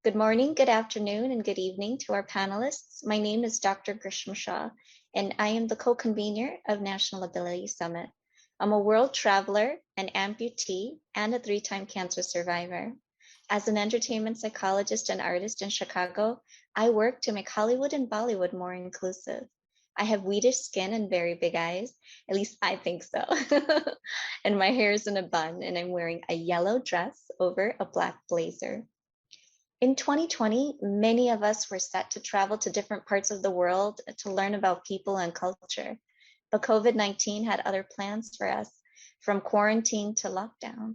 Good morning, good afternoon, and good evening to our panelists. My name is Dr. Shah, and I am the co-convener of National Ability Summit. I'm a world traveler, an amputee, and a 3-time cancer survivor. As an entertainment psychologist and artist in Chicago, I work to make Hollywood and Bollywood more inclusive. I have wheatish skin and very big eyes, at least I think so. And my hair is in a bun, and I'm wearing a yellow dress over a black blazer. In 2020, many of us were set to travel to different parts of the world to learn about people and culture. But COVID-19 had other plans for us, from quarantine to lockdown.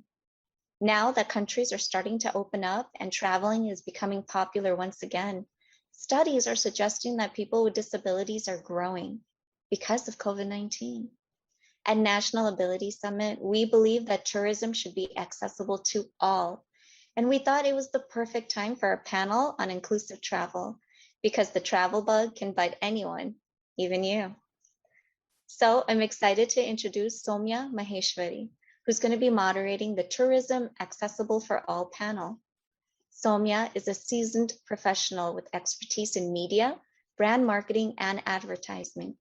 Now that countries are starting to open up and traveling is becoming popular once again, studies are suggesting that people with disabilities are growing because of COVID-19. At National Ability Summit, we believe that tourism should be accessible to all. And we thought it was the perfect time for a panel on inclusive travel because the travel bug can bite anyone, even you. So I'm excited to introduce Soumya Maheshwari, who's going to be moderating the Tourism Accessible for All panel. Soumya is a seasoned professional with expertise in media, brand marketing, and advertisement.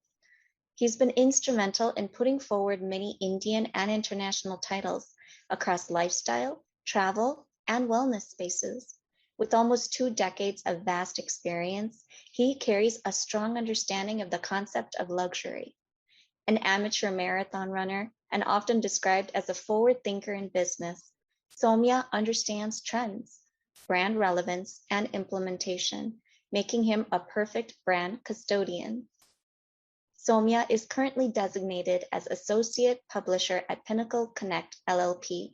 He's been instrumental in putting forward many Indian and international titles across lifestyle, travel, and wellness spaces. With almost 2 decades of vast experience, he carries a strong understanding of the concept of luxury. An amateur marathon runner and often described as a forward thinker in business, Soumya understands trends, brand relevance, and implementation, making him a perfect brand custodian. Soumya is currently designated as Associate Publisher at Pinnacle Connect LLP,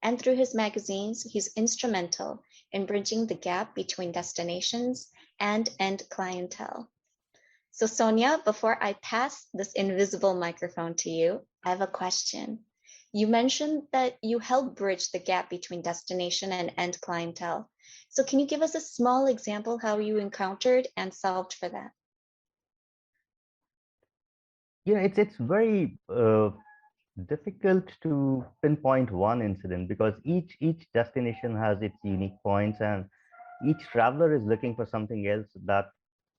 and through his magazines, he's instrumental in bridging the gap between destinations and end clientele. So Soumya, before I pass this invisible microphone to you, I have a question. You mentioned that you help bridge the gap between destination and end clientele. So can you give us a small example how you encountered and solved for that? It's very difficult to pinpoint one incident because each destination has its unique points, and each traveler is looking for something else that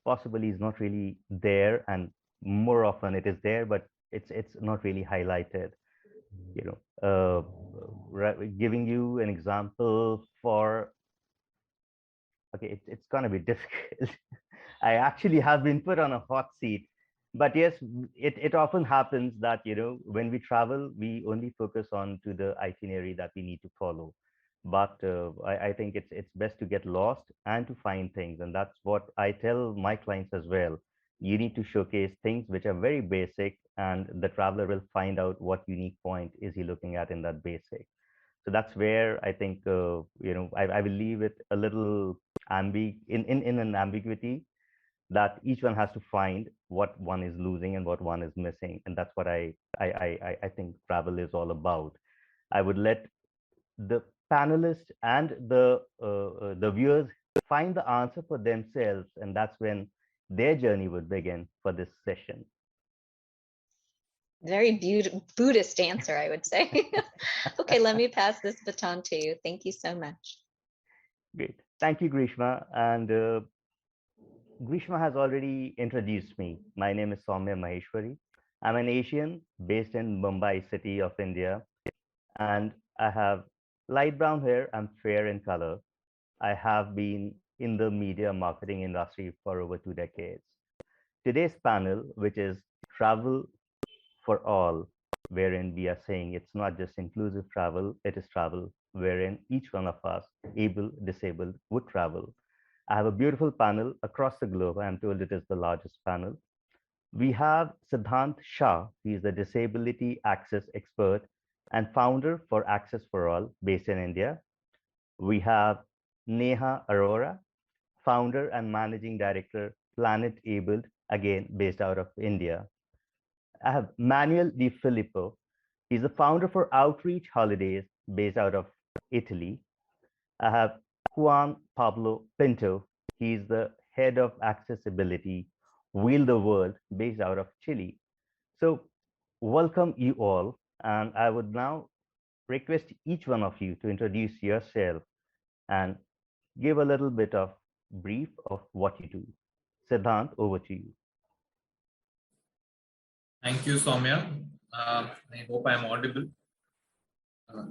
possibly is not really there, and more often it is there, but it's not really highlighted. Giving you an example for, okay, it's gonna be difficult. I actually have been put on a hot seat. But yes, it often happens that, when we travel, we only focus on to the itinerary that we need to follow. But I think it's best to get lost and to find things. And that's what I tell my clients as well. You need to showcase things which are very basic, and the traveler will find out what unique point is he looking at in that basic. So that's where I think, I will leave it a little in an ambiguity, that each one has to find what one is losing and what one is missing, and that's what I think travel is all about. I would let the panelists and the viewers find the answer for themselves, and that's when their journey would begin for this session. Very Buddhist answer, I would say. Okay, let me pass this baton to you. Thank you so much. Great. Thank you, Grishma. And Grishma has already introduced me. My name is Soumya Maheshwari. I'm an Asian based in Mumbai city of India, and I have light brown hair. I'm fair in color. I have been in the media marketing industry for over 2 decades. Today's panel, which is Travel for All, wherein we are saying it's not just inclusive travel, it is travel wherein each one of us, able, disabled, would travel. I have a beautiful panel across the globe. I am told it is the largest panel. We have Siddhant Shah. He is the disability access expert and founder for Access for All, based in India. We have Neha Arora, founder and managing director, Planet Abled, again based out of India. I have Manuel Di Filippo. He's the founder for Outreach Holidays, based out of Italy. I have Juan Pablo Pinto. He's the head of accessibility, Wheel the World, based out of Chile. So welcome you all. And I would now request each one of you to introduce yourself and give a little bit of brief of what you do. Siddhant, over to you. Thank you, Soumya. I hope I'm audible.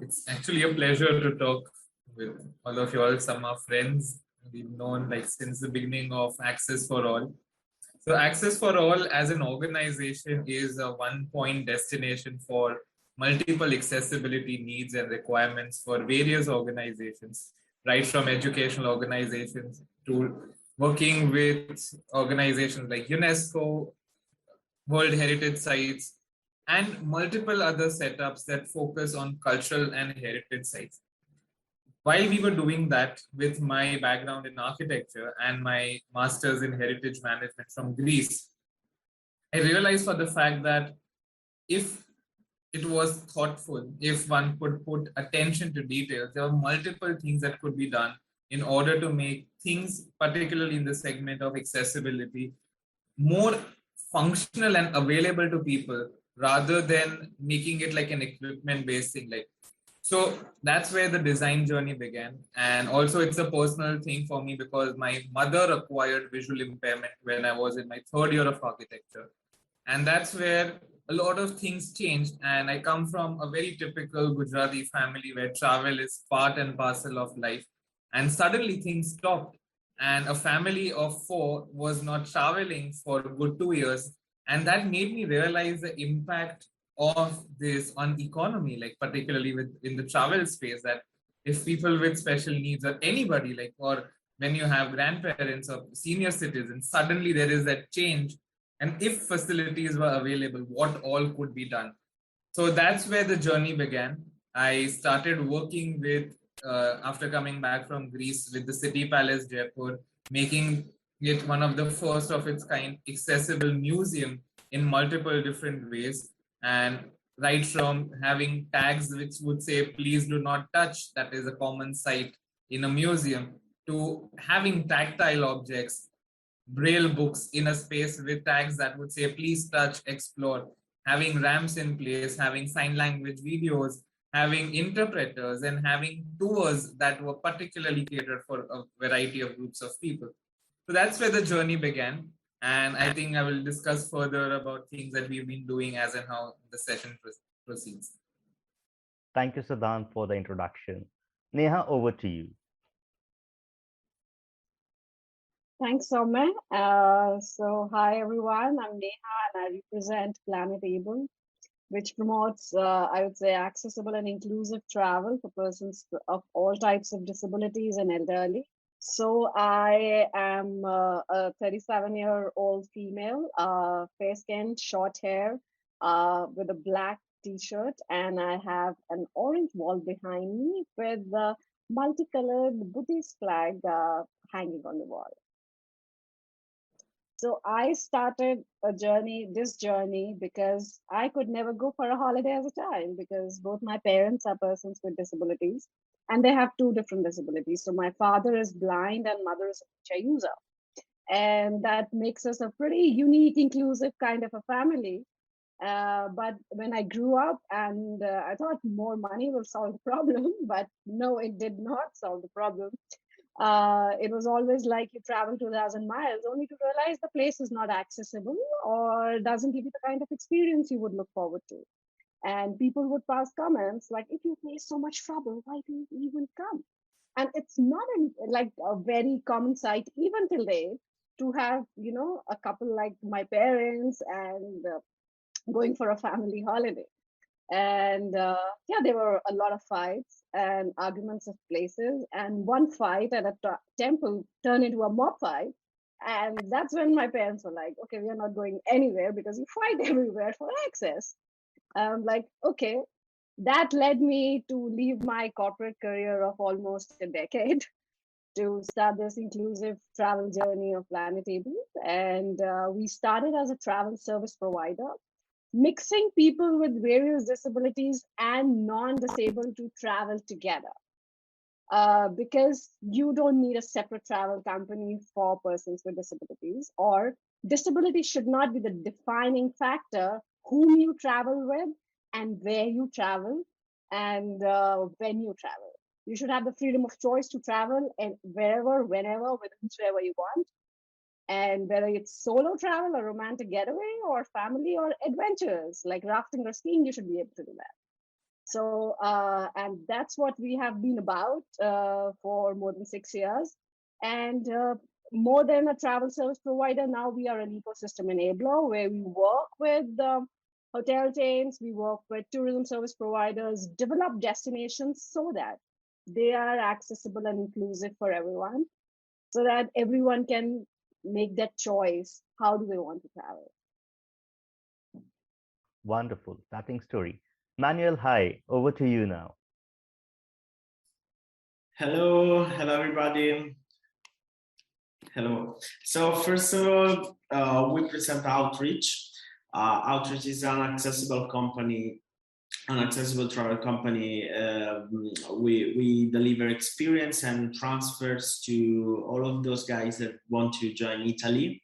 It's actually a pleasure to talk with all of you all. Some are friends we've known like since the beginning of Access for All. So Access for All as an organization is a one-point destination for multiple accessibility needs and requirements for various organizations, right from educational organizations to working with organizations like UNESCO, World Heritage Sites, and multiple other setups that focus on cultural and heritage sites. While we were doing that with my background in architecture and my master's in heritage management from Greece, I realized for the fact that if it was thoughtful, if one could put attention to details, there are multiple things that could be done in order to make things, particularly in the segment of accessibility, more functional and available to people rather than making it like an equipment based thing. Like, so that's where the design journey began. And also it's a personal thing for me because my mother acquired visual impairment when I was in my third year of architecture. And that's where a lot of things changed. And I come from a very typical Gujarati family where travel is part and parcel of life. And suddenly things stopped. And a family of four was not traveling for a good 2 years. And that made me realize the impact of this on economy, like particularly with in the travel space, that if people with special needs or anybody like, or when you have grandparents or senior citizens, suddenly there is that change, and if facilities were available, what all could be done. So that's where the journey began. I started working with, after coming back from Greece, with the City Palace Jaipur, making it one of the first of its kind accessible museum in multiple different ways. And right from having tags which would say, please do not touch, that is a common sight in a museum, to having tactile objects, braille books in a space with tags that would say please touch, explore, having ramps in place, having sign language videos, having interpreters, and having tours that were particularly catered for a variety of groups of people. So that's where the journey began, and I think I will discuss further about things that we've been doing as and how the session proceeds. Thank you, Siddhant, for the introduction. Neha, over to you. Thanks, Soumya. So hi, everyone. I'm Neha, and I represent Planetable, which promotes, I would say, accessible and inclusive travel for persons of all types of disabilities and elderly. So I am a 37-year-old female, fair-skinned, short hair, with a black T-shirt, and I have an orange wall behind me with the multicolored Buddhist flag hanging on the wall. So I started this journey, because I could never go for a holiday as a child because both my parents are persons with disabilities and they have two different disabilities. So my father is blind and mother is a wheelchair user. And that makes us a pretty unique, inclusive kind of a family. But when I grew up and I thought more money will solve the problem, but no, it did not solve the problem. It was always like you travel 2,000 miles only to realize the place is not accessible or doesn't give you the kind of experience you would look forward to. And people would pass comments like, if you face so much trouble, why do you even come? And it's not like a very common sight even till date to have, a couple like my parents and going for a family holiday. And there were a lot of fights and arguments of places, and one fight at a temple turned into a mob fight. And that's when my parents were like, okay, we are not going anywhere because you fight everywhere for access. Like, okay, that led me to leave my corporate career of almost a decade to start this inclusive travel journey of Planetable. And we started as a travel service provider, mixing people with various disabilities and non-disabled to travel together. Because you don't need a separate travel company for persons with disabilities, or disability should not be the defining factor whom you travel with and where you travel and when you travel. You should have the freedom of choice to travel and wherever, whenever, with whoever you want. And whether it's solo travel or romantic getaway or family or adventures like rafting or skiing, you should be able to do that. So, and that's what we have been about for more than 6 years. And more than a travel service provider, now we are an ecosystem enabler where we work with hotel chains, we work with tourism service providers, develop destinations so that they are accessible and inclusive for everyone, so that everyone can make that choice. How do they want to travel? Wonderful, touching story. Manuel, hi, over to you now. Hello, everybody. Hello. So first of all, we present Outreach. Outreach is an accessible company, an accessible travel company. We deliver experience and transfers to all of those guys that want to join Italy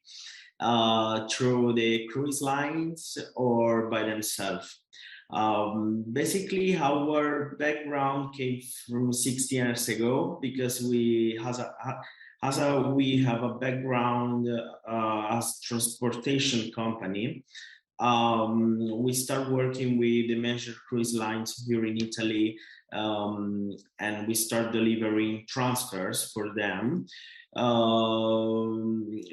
through the cruise lines or by themselves. Basically, our background came from 6 years ago because we have a background as transportation company. We start working with the major cruise lines here in Italy, and we start delivering transfers for them.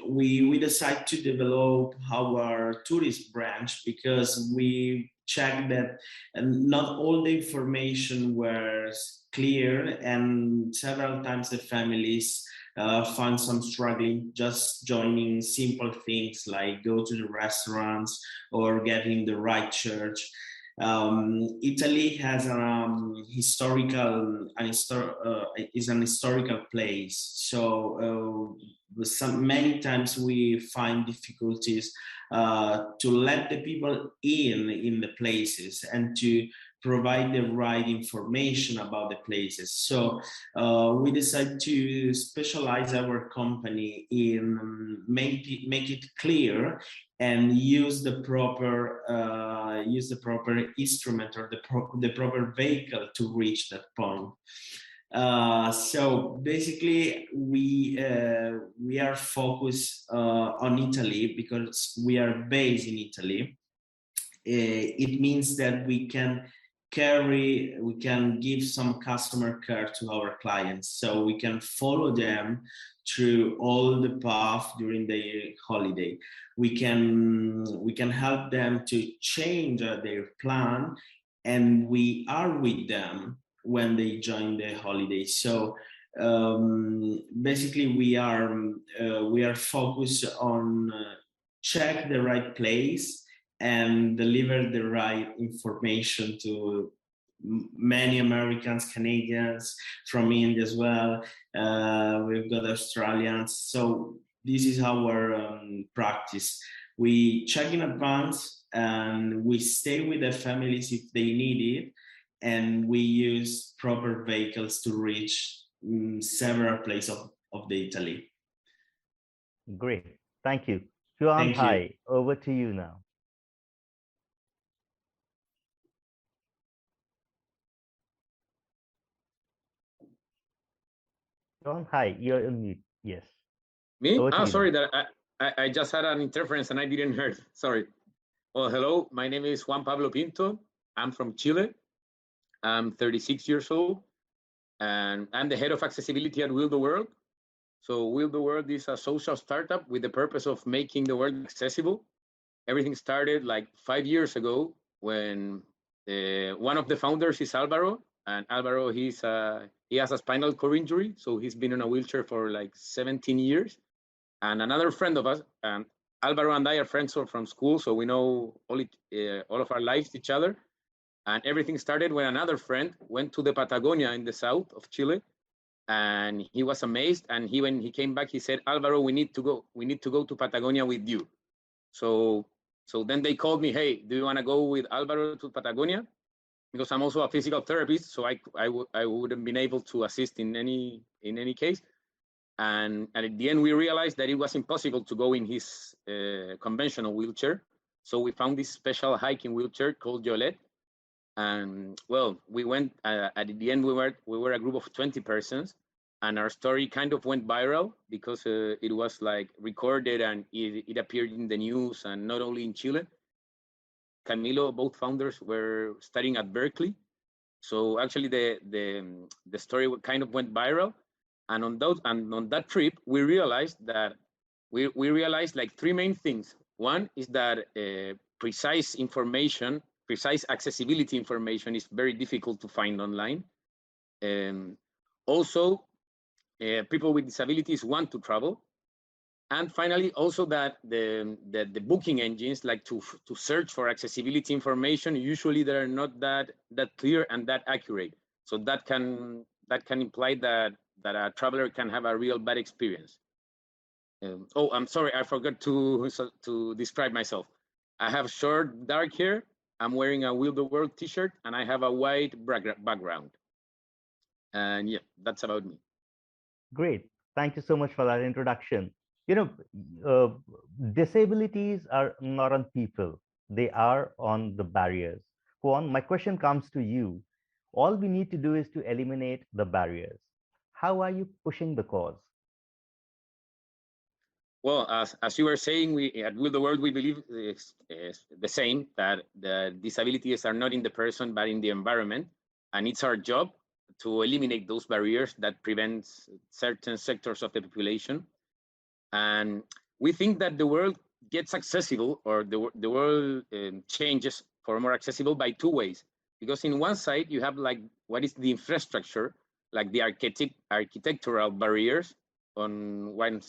We decide to develop our tourist branch because we checked that not all the information was clear, and several times the families find some struggling just joining simple things like go to the restaurants or getting the right church. Italy has is an historical place, so many times we find difficulties to let the people in the places and to provide the right information about the places. So we decided to specialize our company in make it clear and use the proper instrument or the proper vehicle to reach that point. So basically, we are focused on Italy because we are based in Italy. It means that we can give some customer care to our clients, so we can follow them through all the path during the holiday. We can help them to change their plan, and we are with them when they join the holiday. So basically, we are focused on check the right place and deliver the right information to many Americans, Canadians, from India as well. We've got Australians. So this is our practice. We check in advance and we stay with the families if they need it. And we use proper vehicles to reach several places of the Italy. Great, thank you. Juan, hi, over to you now. Juan, hi, you're on mute. Yes. Me? Oh, sorry, that I just had an interference and I didn't hear. Sorry. Well, hello, my name is Juan Pablo Pinto. I'm from Chile. I'm 36 years old, and I'm the head of accessibility at Will the World. So Will the World is a social startup with the purpose of making the world accessible. Everything started like 5 years ago when one of the founders is Alvaro, and Alvaro, he has a spinal cord injury, so he's been in a wheelchair for like 17 years. And another friend of us, and Alvaro and I are friends from school, so we know all of our lives each other. And everything started when another friend went to the Patagonia in the south of Chile, and he was amazed. And when he came back, he said, "Alvaro, we need to go to Patagonia with you." So then they called me, "Hey, do you want to go with Alvaro to Patagonia?" Because I'm also a physical therapist, so I wouldn't been able to assist in any case. And at the end, we realized that it was impossible to go in his conventional wheelchair. So we found this special hiking wheelchair called Yolette. And well, we went at the end. We were a group of 20 persons, and our story kind of went viral because it was like recorded and it appeared in the news, and not only in Chile. Camilo, both founders, were studying at Berkeley, so actually the story kind of went viral. And on that trip, we realized that we realized like three main things. One is that precise accessibility information is very difficult to find online. Also, people with disabilities want to travel. And finally, also that the booking engines like to search for accessibility information, usually they are not that clear and that accurate. So that can imply that a traveler can have a real bad experience. Oh, I'm sorry, I forgot to describe myself. I have short dark hair. I'm wearing a Will the World t-shirt, and I have a white background. And yeah, that's about me. Great. Thank you so much for that introduction. You know, disabilities are not on people. They are on the barriers. Juan, my question comes to you. All we need to do is to eliminate the barriers. How are you pushing the cause? Well, as you were saying, we at Will the World, we believe is the same, that the disabilities are not in the person, but in the environment. And it's our job to eliminate those barriers that prevents certain sectors of the population. And we think that the world gets accessible, or the world changes for more accessible by two ways. Because in one side, you have like what is the infrastructure, like the architectural barriers on one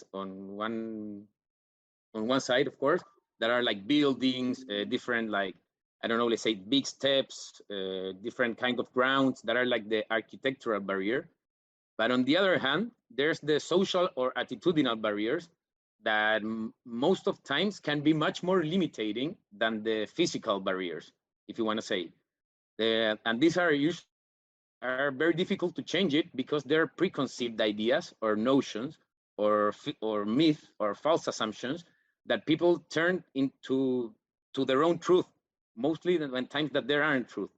side, of course, that are like buildings, different, like, I don't know, let's say big steps, different kind of grounds that are like the architectural barrier. But on the other hand, there's the social or attitudinal barriers that most of times can be much more limiting than the physical barriers, if you want to say. And these are usually very difficult to change it because they're preconceived ideas or notions or myth or false assumptions that people turn into their own truth, mostly when times that there aren't truth.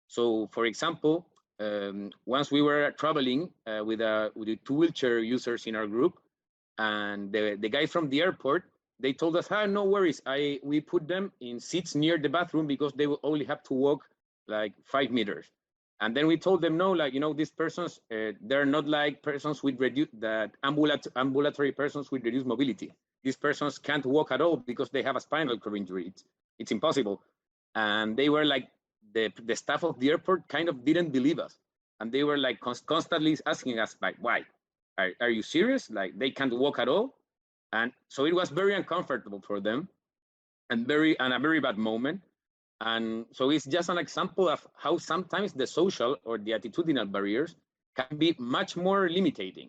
So, for example, once we were traveling with the two wheelchair users in our group, and the guy from the airport, they told us, no worries, we put them in seats near the bathroom because they will only have to walk like 5 meters. And then we told them, no, like, these persons, they're not like persons with ambulatory persons with reduced mobility. These persons can't walk at all because they have a spinal cord injury. It's impossible. And they were like, the staff of the airport kind of didn't believe us. And they were like constantly asking us, like, why? Are you serious? Like, they can't walk at all? And so it was very uncomfortable for them and a very bad moment. And so it's just an example of how sometimes the social or the attitudinal barriers can be much more limiting.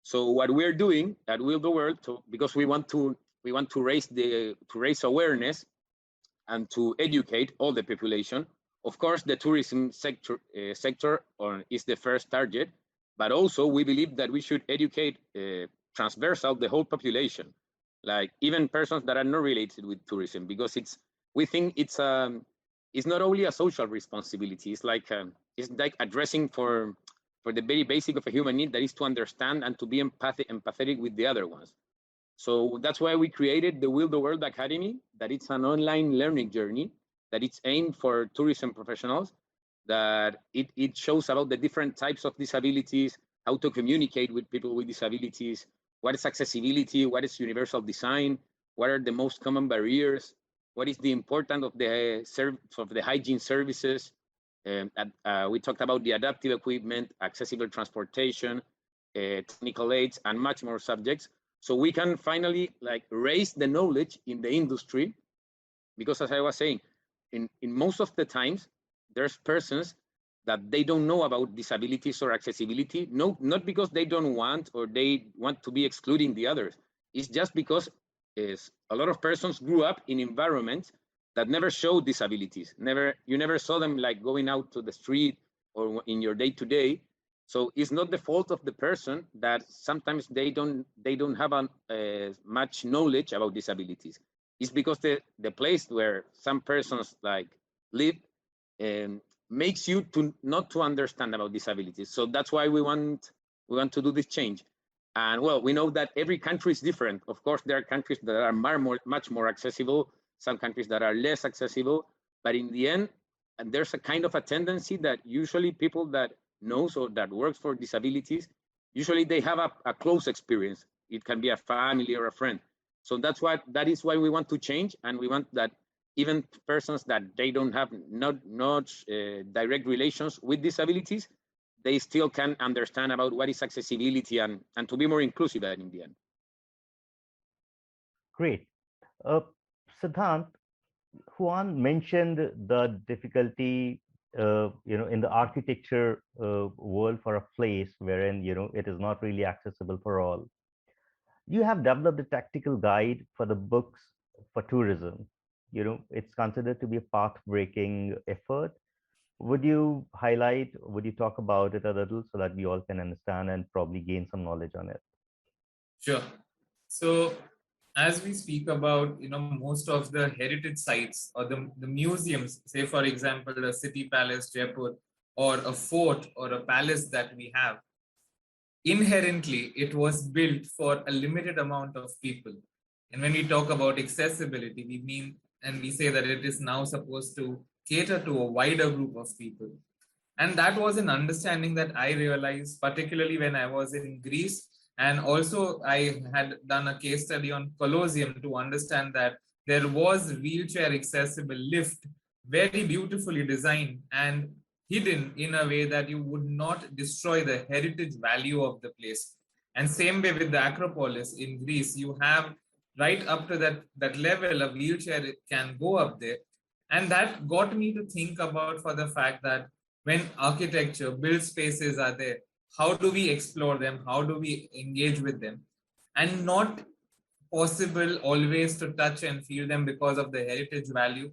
So what we're doing at Will the World, because we want to raise awareness and to educate all the population. Of course, the tourism sector is the first target, but also we believe that we should educate transversal the whole population, like even persons that are not related with tourism, because we think it's not only a social responsibility. It's like addressing for the very basic of a human need, that is to understand and to be empathetic with the other ones. So that's why we created the Will the World Academy, that it's an online learning journey, that it's aimed for tourism professionals, that it shows about the different types of disabilities, how to communicate with people with disabilities, what is accessibility, what is universal design, what are the most common barriers, what is the importance of the hygiene services. We talked about the adaptive equipment, accessible transportation, technical aids, and much more subjects. So we can finally like raise the knowledge in the industry, because as I was saying, in most of the times, there's persons that they don't know about disabilities or accessibility, not because they don't want or they want to be excluding the others. It's just because a lot of persons grew up in environments that never showed disabilities. You never saw them like going out to the street or in your day-to-day. So it's not the fault of the person that sometimes they don't have much knowledge about disabilities. It's because the place where some persons like live makes you to not to understand about disabilities. So that's why we want to do this change. And well, we know that every country is different. Of course, there are countries that are much more accessible, some countries that are less accessible, but in the end, and there's a kind of a tendency that usually people that knows or that works for disabilities, usually they have a close experience. It can be a family or a friend. So that is why we want to change, and we want that even persons that they don't have not direct relations with disabilities, they still can understand about what is accessibility and to be more inclusive in the end. Great. Siddhant, Juan mentioned the difficulty, in the architecture world for a place wherein, it is not really accessible for all. You have developed a tactical guide for the books for tourism. It's considered to be a path-breaking effort. Would you talk about it a little so that we all can understand and probably gain some knowledge on it? Sure. So as we speak about, most of the heritage sites or the museums, say for example, a city palace, Jaipur, or a fort or a palace that we have, inherently it was built for a limited amount of people. And when we talk about accessibility, we mean, and we say that it is now supposed to cater to a wider group of people. And that was an understanding that I realized, particularly when I was in Greece. And also I had done a case study on Colosseum to understand that there was wheelchair accessible lift, very beautifully designed and hidden in a way that you would not destroy the heritage value of the place. And same way with the Acropolis in Greece, you have right up to that level, a wheelchair can go up there. And that got me to think about for the fact that when architecture, build spaces are there, how do we explore them? How do we engage with them? And not possible always to touch and feel them because of the heritage value,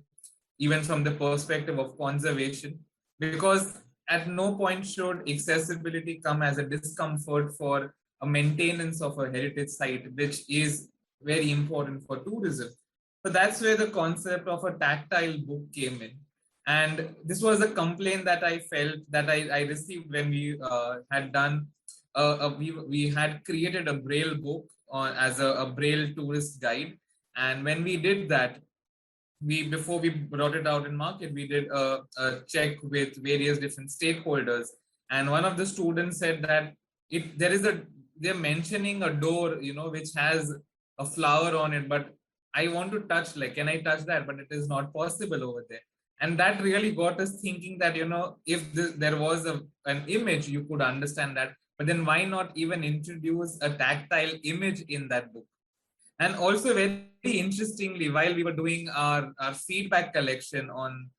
even from the perspective of conservation, because at no point should accessibility come as a discomfort for a maintenance of a heritage site, which is very important for tourism. So that's where the concept of a tactile book came in. And this was a complaint that I felt that I received when we had done, we had created a Braille book as a Braille tourist guide. And when we did that, before we brought it out in market, we did a check with various different stakeholders. And one of the students said that they're mentioning a door, which has a flower on it, but I want to touch, can I touch that? But it is not possible over there. And that really got us thinking that, if there was an image, you could understand that. But then why not even introduce a tactile image in that book? And also very interestingly, while we were doing our feedback collection on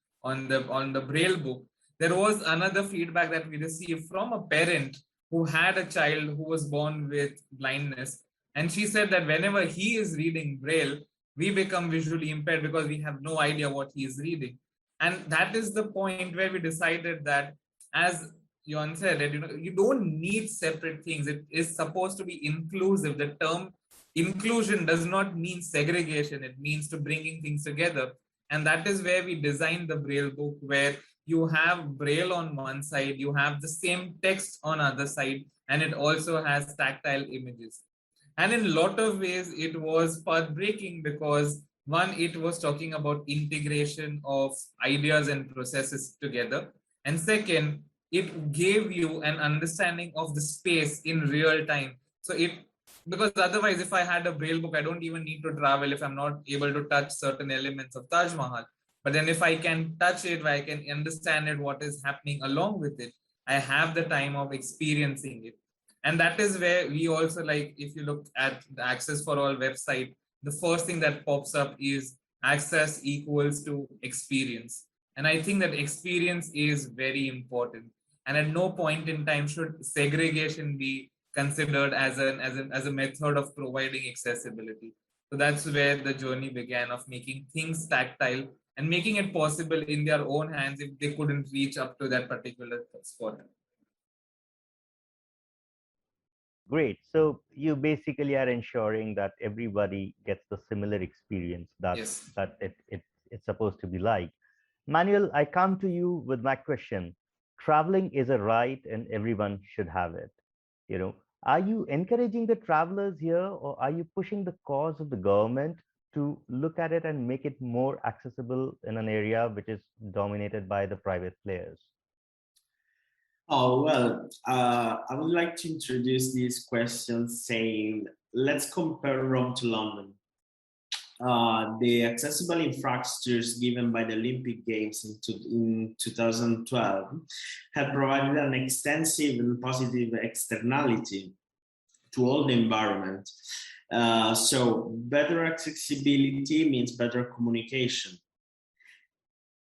the Braille book, there was another feedback that we received from a parent who had a child who was born with blindness. And she said that whenever he is reading Braille, we become visually impaired because we have no idea what he is reading. And that is the point where we decided that, as Juan said, that you don't need separate things. It is supposed to be inclusive. The term inclusion does not mean segregation. It means to bringing things together. And that is where we designed the Braille book, where you have Braille on one side, you have the same text on other side, and it also has tactile images. And in a lot of ways, it was path-breaking because one, it was talking about integration of ideas and processes together. And second, it gave you an understanding of the space in real time. So because otherwise, if I had a Braille book, I don't even need to travel if I'm not able to touch certain elements of Taj Mahal. But then if I can touch it, I can understand it, what is happening along with it, I have the time of experiencing it. And that is where we also, if you look at the Access for All website, the first thing that pops up is access equals to experience. And I think that experience is very important. And at no point in time should segregation be considered as a method of providing accessibility. So that's where the journey began, of making things tactile and making it possible in their own hands if they couldn't reach up to that particular spot. Great. So you basically are ensuring that everybody gets the similar experience that Yes. it's supposed to be like. Manuel, I come to you with my question. Traveling is a right and everyone should have it. You know, are you encouraging the travelers here, or are you pushing the cause of the government to look at it and make it more accessible in an area which is dominated by the private players? Oh, well, I would like to introduce this question saying, let's compare Rome to London. The accessible infrastructures given by the Olympic Games in 2012 have provided an extensive and positive externality to all the environment. So better accessibility means better communication.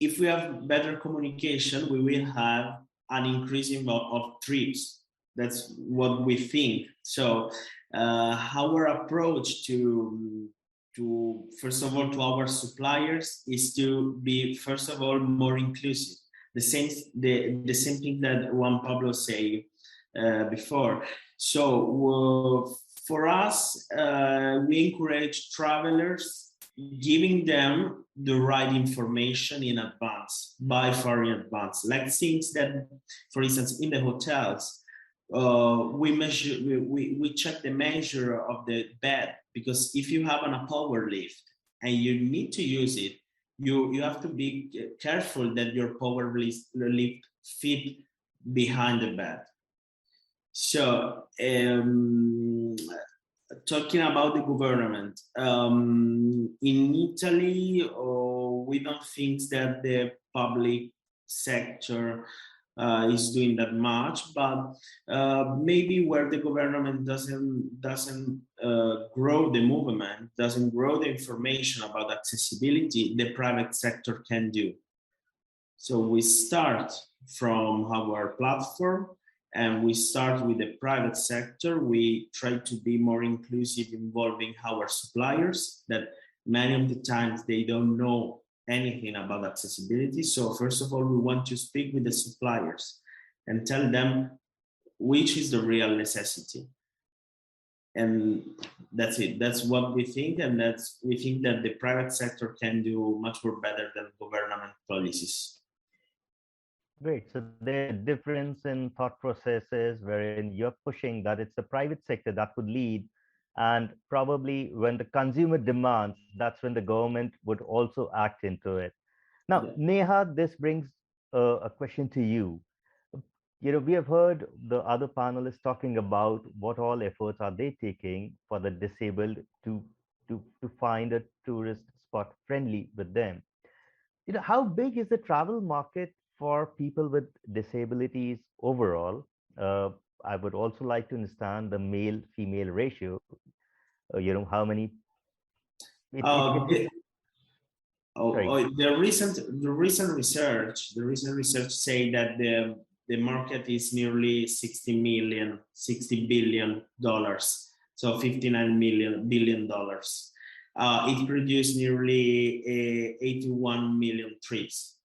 If we have better communication, we will have an increasing of trips. That's what we think. So our approach to first of all to our suppliers is to be first of all more inclusive. The same thing that Juan Pablo said before. So for us, we encourage travelers, giving them the right information in advance, by far in advance. Like things that, for instance, in the hotels, we check the measure of the bed, because if you have a power lift and you need to use it, you have to be careful that your power lift fit behind the bed. So talking about the government, in Italy, we don't think that the public sector is doing that much, but maybe where the government doesn't grow the movement, doesn't grow the information about accessibility, the private sector can do. So we start from our platform, and we start with the private sector. We try to be more inclusive, involving our suppliers, that many of the times they don't know anything about accessibility. So first of all, we want to speak with the suppliers and tell them which is the real necessity. And that's it. That's what we think. And we think that the private sector can do much more better than government policies. Great. So there's a difference in thought processes wherein you're pushing that it's the private sector that would lead. And probably when the consumer demands, that's when the government would also act into it. Now, Neha, this brings a question to you. You know, we have heard the other panelists talking about what all efforts are they taking for the disabled to find a tourist spot friendly with them. You know, how big is the travel market for people with disabilities overall? I would also like to understand the male-female ratio. You know, how many? The recent research say that the market is nearly $60 billion, so $59 billion. It produced nearly 81 million trips.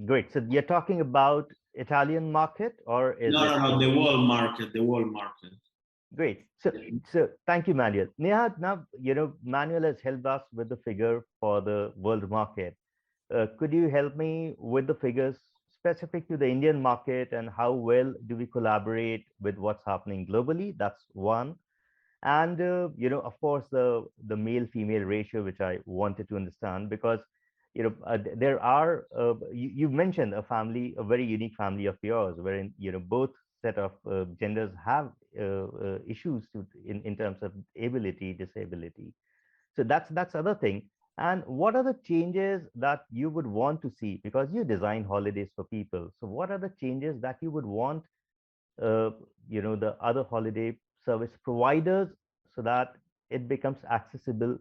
Great. So you're talking about Italian market, or is no, the world market, Great. So thank you, Manuel. Neha, now, you know, Manuel has helped us with the figure for the world market. Could you help me with the figures specific to the Indian market, and how well do we collaborate with what's happening globally? That's one. And, you know, of course, the male-female ratio, which I wanted to understand, because, you know, there are, you mentioned a very unique family of yours, wherein, you know, both set of genders have issues in terms of disability. So that's other thing. And what are the changes that you would want to see? Because you design holidays for people. So what are the changes that you would want, you know, the other holiday service providers, so that it becomes accessible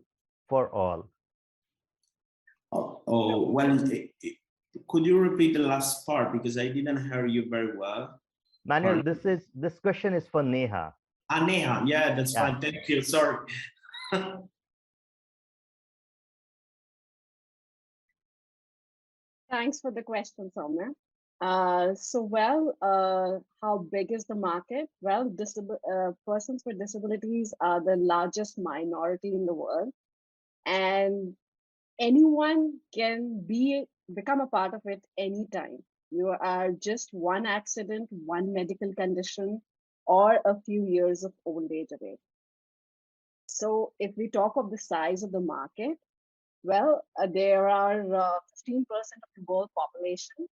for all? Well, could you repeat the last part, because I didn't hear you very well? Manuel, this question is for Neha. Neha, yeah, that's fine. Thank you. Sorry. Thanks for the question, Soumya. How big is the market? Well, persons with disabilities are the largest minority in the world, and anyone can be become a part of it anytime. You are just one accident, one medical condition, or a few years of old age away. So if we talk of the size of the market, well, there are 15% of the world population,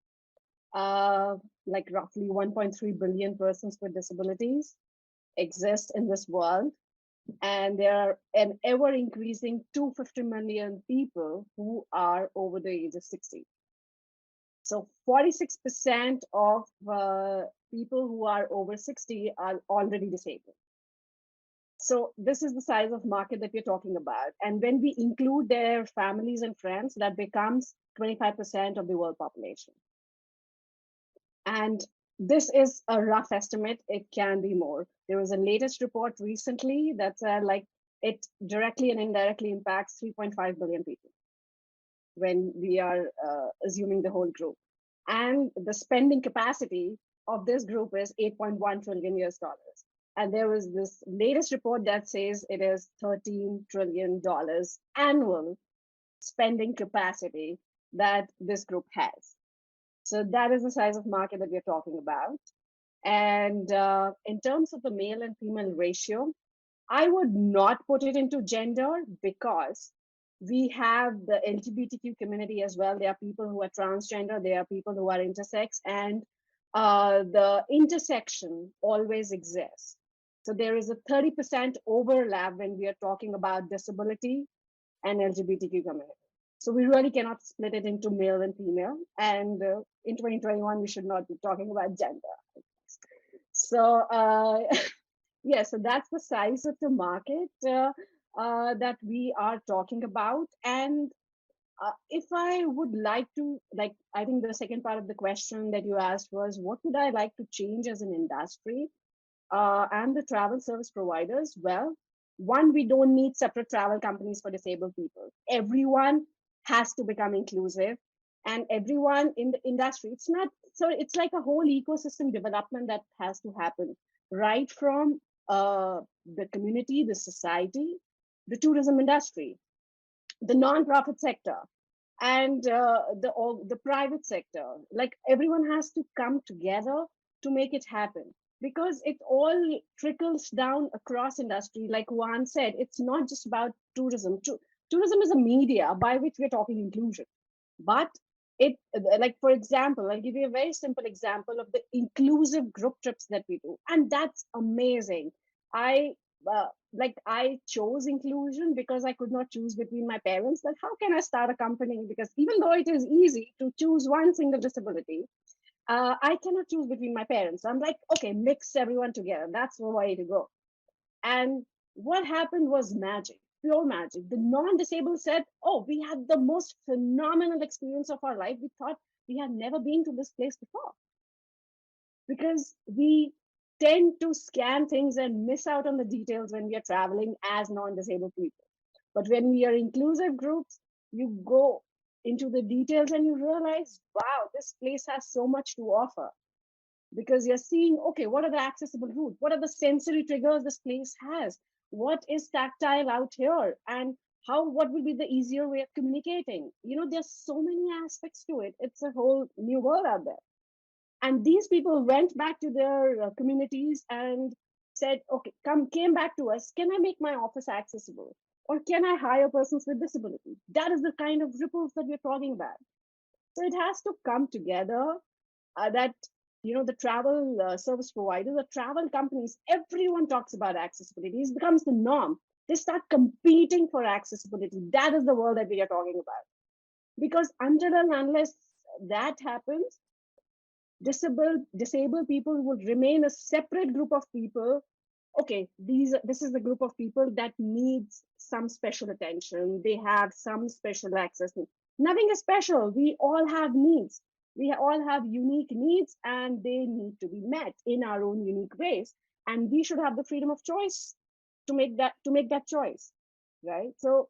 like roughly 1.3 billion persons with disabilities exist in this world. And there are an ever increasing 250 million people who are over the age of 60. So 46% of people who are over 60 are already disabled. So this is the size of market that we're talking about. And when we include their families and friends, that becomes 25% of the world population. And this is a rough estimate. It can be more. There was a latest report recently that said like it directly and indirectly impacts 3.5 billion people when we are assuming the whole group. And the spending capacity of this group is $8.1 trillion US. And there was this latest report that says it is $13 trillion annual spending capacity that this group has. So that is the size of market that we're talking about. And in terms of the male and female ratio, I would not put it into gender because we have the LGBTQ community as well. There are people who are transgender, there are people who are intersex, and the intersection always exists. So there is a 30% overlap when we are talking about disability and LGBTQ community. So we really cannot split it into male and female. And in 2021, we should not be talking about gender. So yeah, so that's the size of the market that we are talking about. And if I would like to, like, I think the second part of the question that you asked was, what would I like to change as an industry and the travel service providers? Well, one, we don't need separate travel companies for disabled people. Everyone has to become inclusive, and everyone in the industry, it's not, so it's like a whole ecosystem development that has to happen, right from the community, the society, the tourism industry, the non-profit sector, and the private sector. Like everyone has to come together to make it happen, because it all trickles down across industry. Like Juan said, it's not just about tourism. Tourism is a media by which we're talking inclusion. But it, like, for example, I'll give you a very simple example of the inclusive group trips that we do. And that's amazing. I chose inclusion because I could not choose between my parents. That how can I start a company? Because even though it is easy to choose one single disability, I cannot choose between my parents. So I'm like, okay, mix everyone together. That's the way to go. And what happened was magic, pure magic. The non-disabled said, oh, we had the most phenomenal experience of our life. We thought we had never been to this place before. Because we tend to scan things and miss out on the details when we are traveling as non-disabled people. But when we are inclusive groups, you go into the details and you realize, wow, this place has so much to offer. Because you're seeing, okay, what are the accessible routes? What are the sensory triggers this place has? What is tactile out here? And what will be the easier way of communicating? You know, there's so many aspects to it. It's a whole new world out there. And these people went back to their communities and said, okay, came back to us. Can I make my office accessible? Or can I hire persons with disability? That is the kind of ripples that we're talking about. So it has to come together that, you know, the travel service providers, the travel companies, everyone talks about accessibility. It becomes the norm. They start competing for accessibility. That is the world that we are talking about. Because until and unless that happens, disabled people will remain a separate group of people. Okay, this is the group of people that needs some special attention. They have some special access. Nothing is special. We all have needs. We all have unique needs, and they need to be met in our own unique ways. And we should have the freedom of choice to make that choice, right? So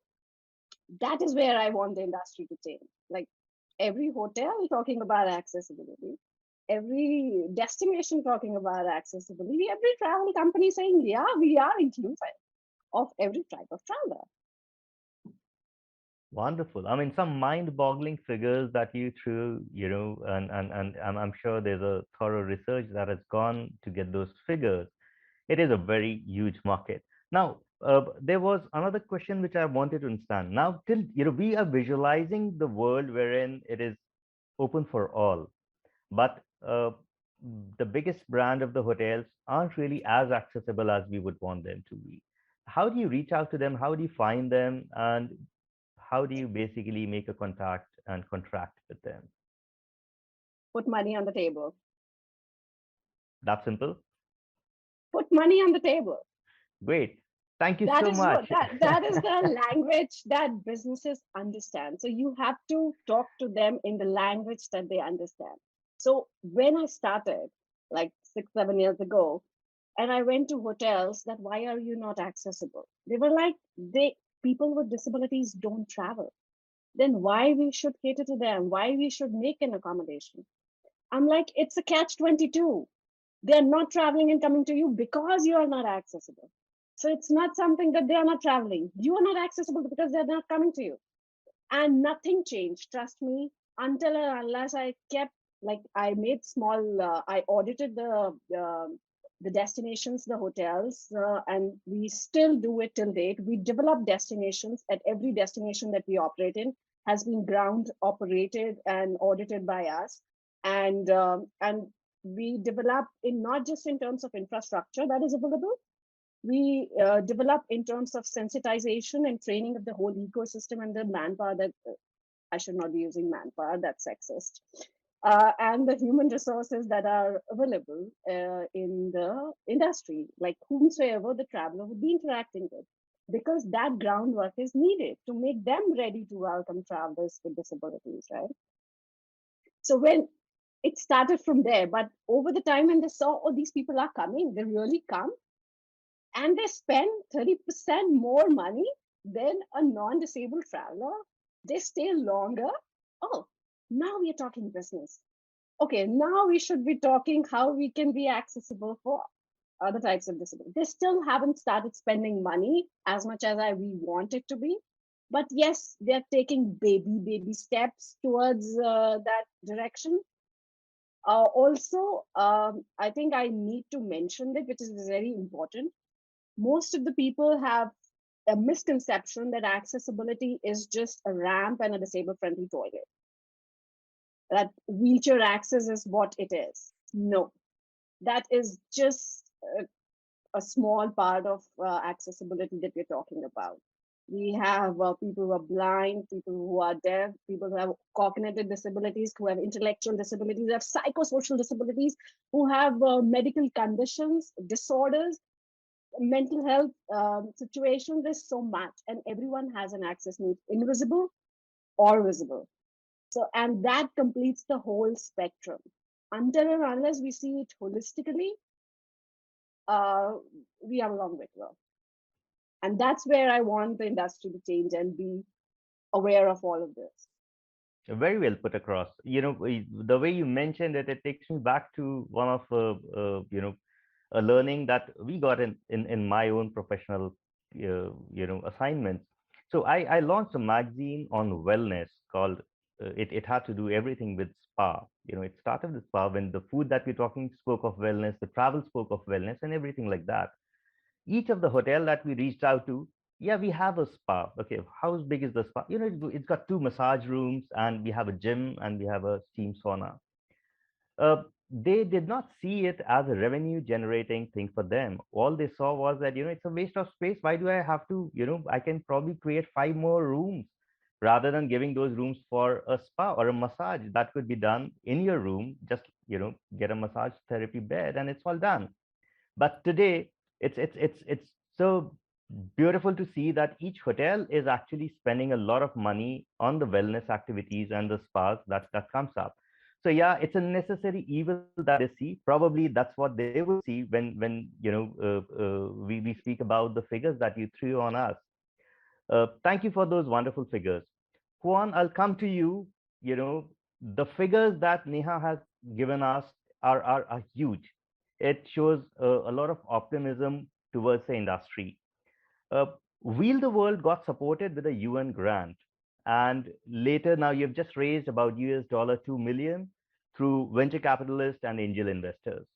that is where I want the industry to change. Like every hotel talking about accessibility, every destination talking about accessibility, every travel company saying, yeah, we are inclusive of every type of traveler. Wonderful. I mean, some mind-boggling figures that you threw, and I'm sure there's a thorough research that has gone to get those figures. It is a very huge market. Now, there was another question which I wanted to understand. Now, till we are visualizing the world wherein it is open for all, but the biggest brand of the hotels aren't really as accessible as we would want them to be. How do you reach out to them? How do you find them? And how do you basically make a contact and contract with them? Put money on the table. That simple? Put money on the table. Great. Thank you That so is much. that is the language that businesses understand. So you have to talk to them in the language that they understand. So when I started, like 6-7 years ago, and I went to hotels, that why are you not accessible? They were like, people with disabilities don't travel. Then why we should cater to them? Why we should make an accommodation? I'm like, it's a catch-22. They're not traveling and coming to you because you are not accessible. So it's not something that they are not traveling. You are not accessible because they're not coming to you. And nothing changed, trust me, until and unless I kept, like, I made small, I audited the destinations, the hotels, and we still do it till date. We develop destinations. At every destination that we operate in has been ground operated and audited by us. And we develop in not just in terms of infrastructure that is available, we develop in terms of sensitization and training of the whole ecosystem and the manpower that I should not be using manpower, that's sexist, and the human resources that are available in the industry, like whomsoever the traveler would be interacting with, because that groundwork is needed to make them ready to welcome travelers with disabilities, right? So when it started from there, but over the time when they saw, oh, these people are coming, they really come, and they spend 30% more money than a non-disabled traveler. They stay longer. Oh, now we are talking business. Okay, now we should be talking how we can be accessible for other types of disability. They still haven't started spending money as much as we want it to be. But yes, they're taking baby steps towards that direction. Also, I think I need to mention that, which is very important. Most of the people have a misconception that accessibility is just a ramp and a disabled friendly toilet. That wheelchair access is what it is. No, that is just a small part of accessibility that we're talking about. We have people who are blind, people who are deaf, people who have cognitive disabilities, who have intellectual disabilities, who have psychosocial disabilities, who have medical conditions, disorders, mental health situation. There's so much, and everyone has an access need, invisible or visible. So, and that completes the whole spectrum. Until and unless we see it holistically, we have a long way to go. And that's where I want the industry to change and be aware of all of this. Very well put across. The way you mentioned it, it takes me back to one of a learning that we got in my own professional assignments. So I launched a magazine on wellness called it had to do everything with spa. It started with spa, when the food that we're talking spoke of wellness, the travel spoke of wellness, and everything like that. Each of the hotel that we reached out to, yeah, we have a spa. Okay, how big is the spa? It's got 2 massage rooms, and we have a gym, and we have a steam sauna. They did not see it as a revenue generating thing for them. All they saw was that, it's a waste of space. Why do I have to, I can probably create 5 more rooms rather than giving those rooms for a spa or a massage. That could be done in your room. Just, get a massage therapy bed and it's all done. But today, it's so beautiful to see that each hotel is actually spending a lot of money on the wellness activities and the spas that comes up. So yeah, it's a necessary evil that they see. Probably that's what they will see when we speak about the figures that you threw on us. Thank you for those wonderful figures. Juan, I'll come to you. The figures that Neha has given us are huge. It shows a lot of optimism towards the industry. Wheel the World got supported with a UN grant, And later, now you've just raised about $2 million through venture capitalists and angel investors.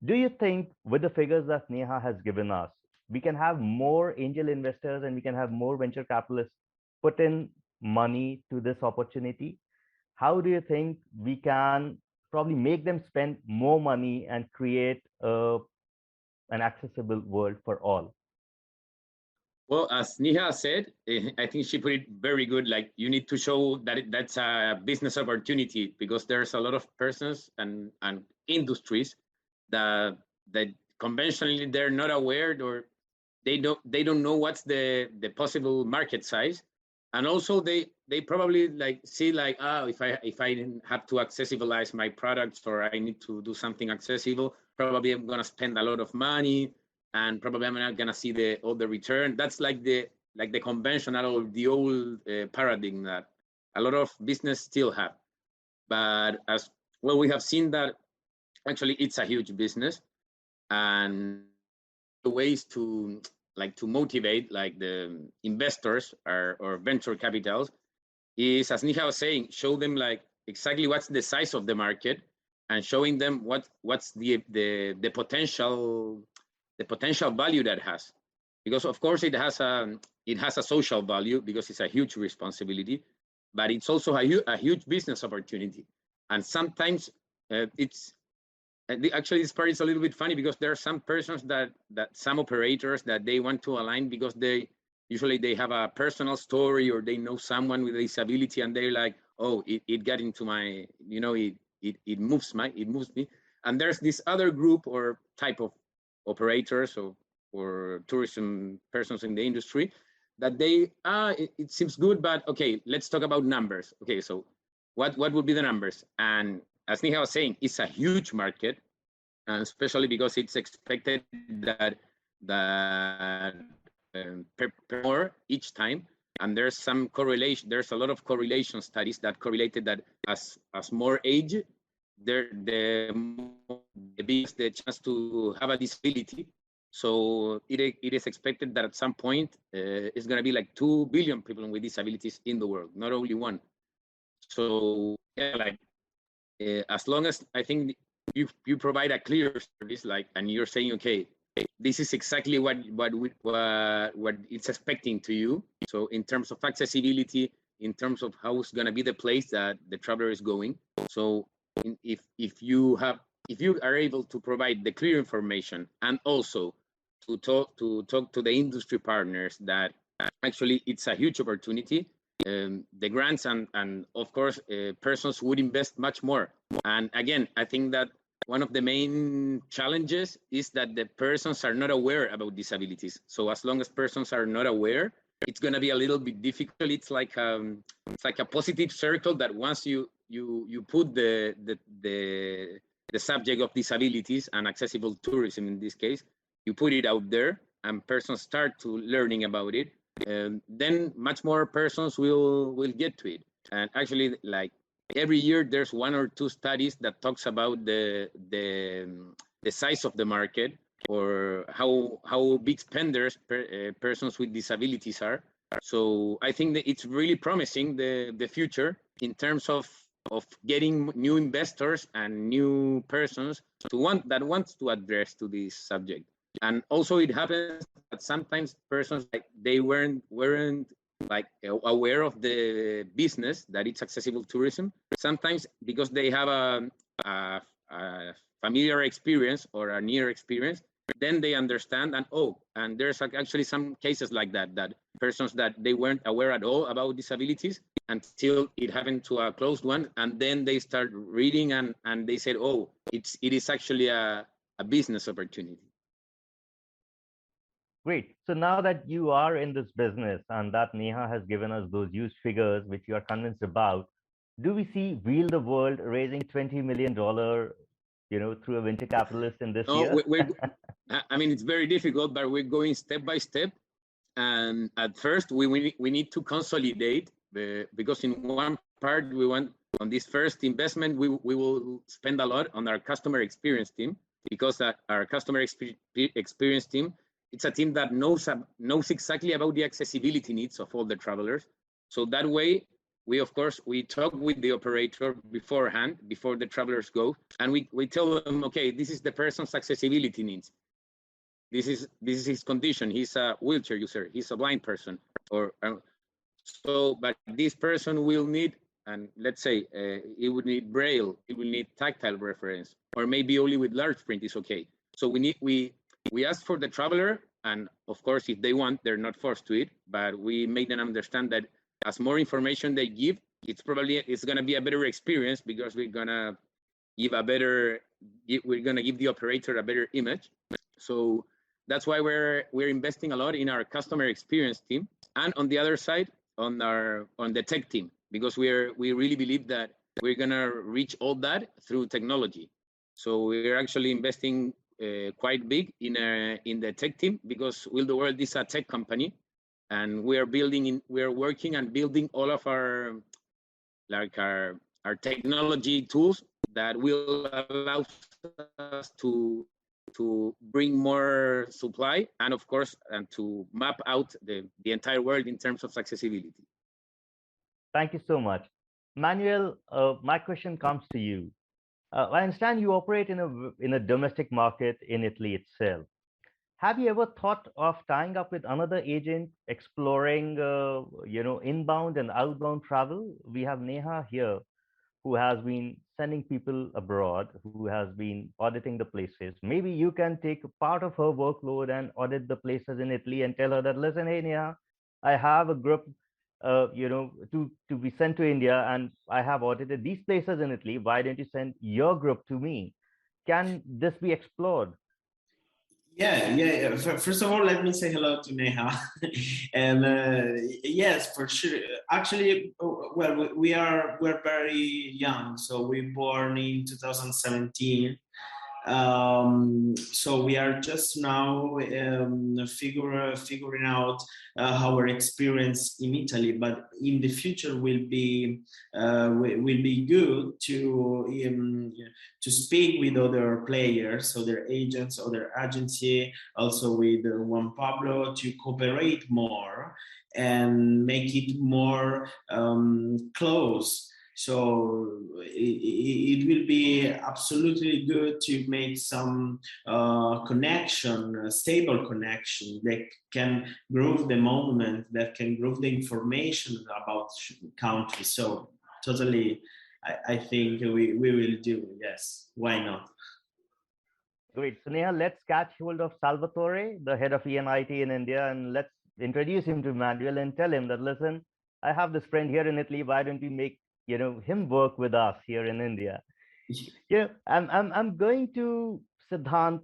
Do you think with the figures that Neha has given us, we can have more angel investors and we can have more venture capitalists put in money to this opportunity? How do you think we can probably make them spend more money and create an accessible world for all? Well, as Neha said, I think she put it very good. Like, you need to show that that's a business opportunity, because there's a lot of persons and industries that conventionally they're not aware, or they don't know what's the possible market size. And also they probably like see like, if I didn't have to accessibilize my products, or I need to do something accessible, probably I'm gonna spend a lot of money, and probably I'm not gonna see all the return. That's like the conventional or the old paradigm that a lot of business still have. But as well, we have seen that actually it's a huge business, and the ways to motivate like the investors or venture capitals is, as Neha was saying, show them like exactly what's the size of the market, and showing them what's the potential value that has. Because of course it has a social value, because it's a huge responsibility, but it's also a huge business opportunity. And sometimes actually this part is a little bit funny, because there are some persons that some operators that they want to align, because they usually have a personal story, or they know someone with a disability, and they're like, oh, it got into my, it moves me. And there's this other group or type of operators or tourism persons in the industry that they it seems good, but okay, let's talk about numbers. Okay, so what would be the numbers? And as Neha was saying, it's a huge market, and especially because it's expected that more each time. And there's some correlation. There's a lot of correlation studies that correlated that as more age, the biggest the chance to have a disability. So it is expected that at some point it's going to be like 2 billion people with disabilities in the world, not only one. So yeah, like as long as I think you provide a clear service, like, and you're saying, okay, this is exactly what it's expecting to you. So in terms of accessibility, in terms of how it's going to be the place that the traveler is going. So if you are able to provide the clear information, and also to talk to the industry partners that actually it's a huge opportunity, the grants and of course persons would invest much more. And again, I think that one of the main challenges is that the persons are not aware about disabilities. So as long as persons are not aware, it's going to be a little bit difficult. It's like a positive circle that once you put the subject of disabilities and accessible tourism, in this case, you put it out there and persons start to learning about it, then much more persons will get to it. And actually, like, every year there's 1 or 2 studies that talks about the size of the market, or how big spenders persons with disabilities are. So I think that it's really promising the future in terms of getting new investors and new persons that want to address to this subject. And also it happens that sometimes persons, like, they weren't like aware of the business that it's accessible tourism. Sometimes because they have a familiar experience or a near experience, then they understand, and there's actually some cases like that persons that they weren't aware at all about disabilities until it happened to a closed one, and then they start reading and they said, it is actually a business opportunity. Great. So now that you are in this business and that Neha has given us those huge figures which you are convinced about, do we see Wheel the World raising $20 million, through a venture capitalist in this year? I mean, it's very difficult, but we're going step by step. And at first, we need to consolidate because in one part we want, on this first investment, we will spend a lot on our customer experience team, because our customer experience team, it's a team that knows exactly about the accessibility needs of all the travelers. So that way, we talk with the operator beforehand, before the travelers go, and we tell them, okay, this is the person's accessibility needs. This is his condition. He's a wheelchair user. He's a blind person, but this person will need, and let's say it would need braille, it will need tactile reference, or maybe only with large print is okay. So we ask for the traveler, and of course, if they want, they're not forced to it, but we make them understand that as more information they give, it's going to be a better experience, because we're going to give the operator a better image. So that's why we're investing a lot in our customer experience team, and on the other side, on the tech team, because we really believe that we're going to reach all that through technology. So we're actually investing quite big in the tech team, because Will the World is a tech company, and we're working and building all of our technology tools that will allow us to bring more supply, and of course, and to map out the entire world in terms of accessibility. Thank you so much. Manuel, my question comes to you. I understand you operate in a domestic market in Italy itself. Have you ever thought of tying up with another agent, exploring, inbound and outbound travel? We have Neha here, who has been sending people abroad, who has been auditing the places. Maybe you can take part of her workload and audit the places in Italy and tell her that, listen, hey, Neha, I have a group, to be sent to India, and I have audited these places in Italy. Why don't you send your group to me? Can this be explored? Yeah. First of all, let me say hello to Neha. And yes, for sure. Actually, well, we're very young, so we were born in 2017. So we are just now figuring out our experience in Italy, but in the future will be good to speak with other players, other agents, other agency, also with Juan Pablo, to cooperate more and make it more close. So it will be absolutely good to make some connection, a stable connection that can grow the movement, that can grow the information about country. So totally, I think we will do, yes, why not? Great. So Neha, let's catch hold of Salvatore, the head of ENIT in India, and let's introduce him to Manuel and tell him that, listen, I have this friend here in Italy. Why don't we make him work with us here in India? I'm going to Siddhant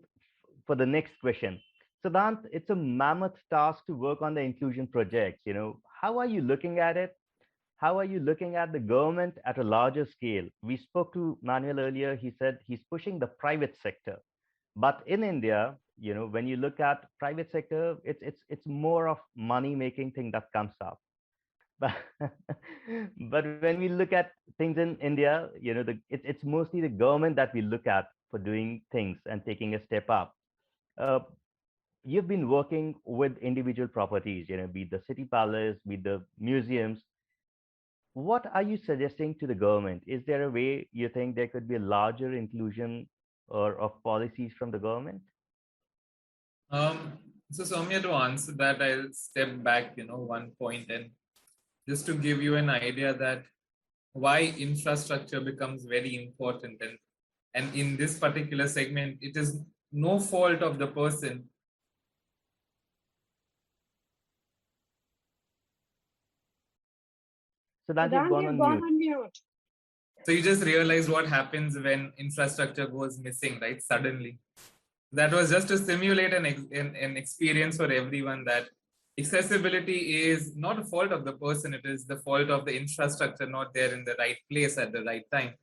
for the next question. Siddhant, it's a mammoth task to work on the inclusion projects. How are you looking at it? How are you looking at the government at a larger scale? We spoke to Manuel earlier. He said he's pushing the private sector, but in India, when you look at private sector, it's more of money making thing that comes up. But when we look at things in India, it's mostly the government that we look at for doing things and taking a step up. You've been working with individual properties, be it the city palace, be it the museums. What are you suggesting to the government? Is there a way you think there could be a larger inclusion or of policies from the government? So Soumya, to answer that, I'll step back, one point, and just to give you an idea that why infrastructure becomes very important. And in this particular segment, it is no fault of the person. So that you've gone on mute. So you just realize what happens when infrastructure goes missing, right? Suddenly. That was just to simulate an experience for everyone that accessibility is not a fault of the person, it is the fault of the infrastructure not there in the right place at the right time.